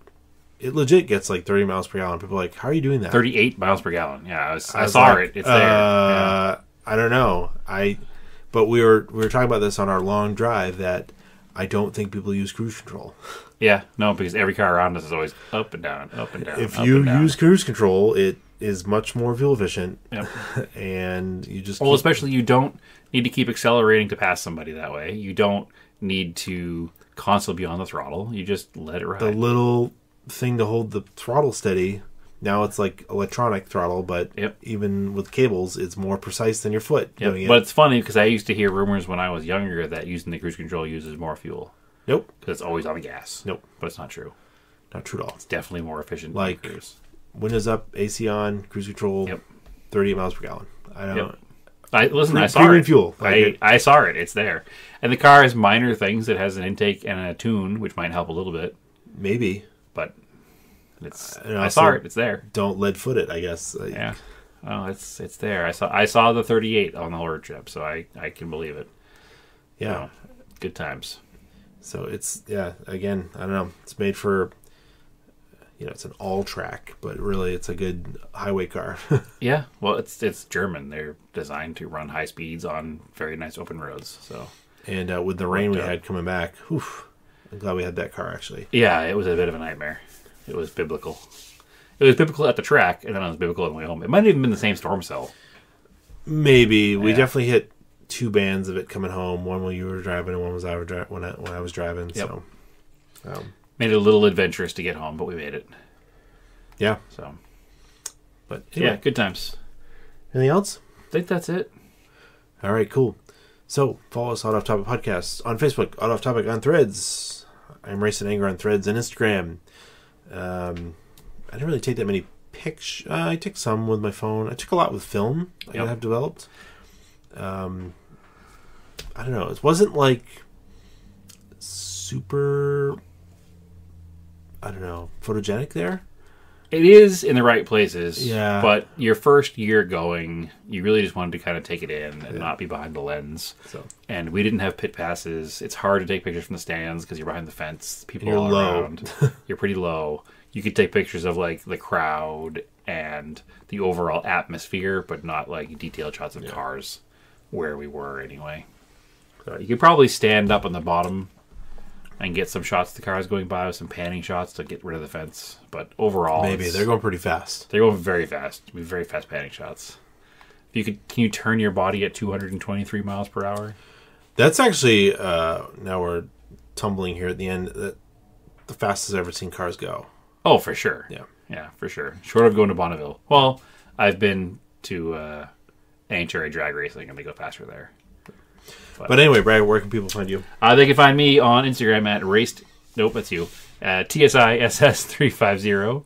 it legit gets like 30 miles per gallon. People are like, how are you doing that?
38 miles per gallon. Yeah, I saw it. It's there. Yeah.
I don't know. But we were talking about this on our long drive that I don't think people use cruise control.
Yeah, no, because every car around us is always up and down, up and down.
If you use cruise control, it is much more fuel efficient.
Yep.
And you just
especially you don't need to keep accelerating to pass somebody that way. You don't need to constantly be on the throttle. You just let it ride.
The little thing to hold the throttle steady. Now it's like electronic throttle, but even with cables, it's more precise than your foot doing it.
But it's funny because I used to hear rumors when I was younger that using the cruise control uses more fuel.
Nope.
Because it's always on the gas.
Nope.
But it's not true.
Not true at all.
It's definitely more efficient
like
than cruise.
Windows up, AC on, cruise control, 38 miles per gallon. I don't
I saw it.
Fuel.
I saw it. It's there. And the car has minor things. It has an intake and a tune, which might help a little bit.
Maybe.
But I saw it. It's there.
Don't lead foot it, I guess.
Yeah. Oh, it's there. I saw the 38 on the road trip, so I can believe it.
Yeah.
So, good times.
So it's, again, I don't know. It's made for, it's an all track, but really it's a good highway car.
Yeah. Well, it's German. They're designed to run high speeds on very nice open roads. So.
And with the rain we had coming back, I'm glad we had that car actually.
Yeah, it was a bit of a nightmare. It was biblical. It was biblical at the track, and then it was biblical on the way home. It might have even been the same storm cell.
Maybe. We definitely hit two bands of it coming home. One when you were driving, and one was when I was driving.
Yep.
So,
Made it a little adventurous to get home, but we made it.
Yeah.
So,
But anyway.
yeah, good times.
Anything else?
I think that's it.
All right, cool. So, follow us on Off Topic Podcast on Facebook, on Off Topic on Threads. I'm Racing Anger on Threads and Instagram. I didn't really take that many pics. I took some with my phone. I took a lot with film I have developed. I don't know. It wasn't like super, I don't know, photogenic there.
It is in the right places.
Yeah.
But your first year going, you really just wanted to kind of take it in and not be behind the lens.
So.
And we didn't have pit passes. It's hard to take pictures from the stands because you're behind the fence. People
You're
all
low.
around. You're pretty low. You could take pictures of like the crowd and the overall atmosphere, but not like detailed shots of cars where we were anyway. So you could probably stand up on the bottom and get some shots of the cars going by with some panning shots to get rid of the fence. But overall,
Maybe. They're going pretty fast.
They're going very fast. Very fast panning shots. If you can you turn your body at 223 miles per hour?
That's actually, now we're tumbling here at the end, the fastest I've ever seen cars go.
Oh, for sure.
Yeah.
Yeah, for sure. Short of going to Bonneville. Well, I've been to NHRA drag racing and they go faster there.
But anyway, Brad, where can people find you?
They can find me on Instagram at that's you. At TSISS350.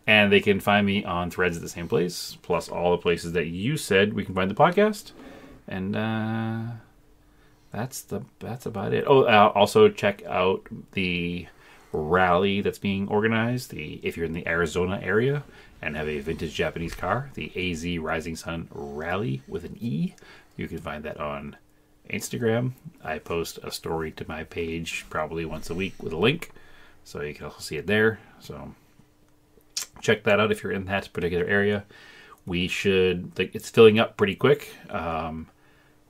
And they can find me on Threads at the same place, plus all the places that you said we can find the podcast. And that's about it. Oh, also check out the rally that's being organized. If you're in the Arizona area and have a vintage Japanese car, the AZ Rising Sun Rally with an E, you can find that on Instagram. I post a story to my page probably once a week with a link, so you can also see it there. So check that out if you're in that particular area. It's filling up pretty quick.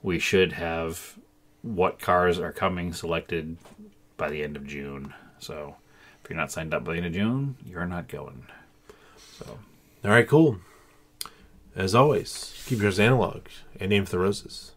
We should have what cars are coming selected by the end of June. So if you're not signed up by the end of June, you're not going. So,
all right, cool. As always, keep yours analog and aim for the roses.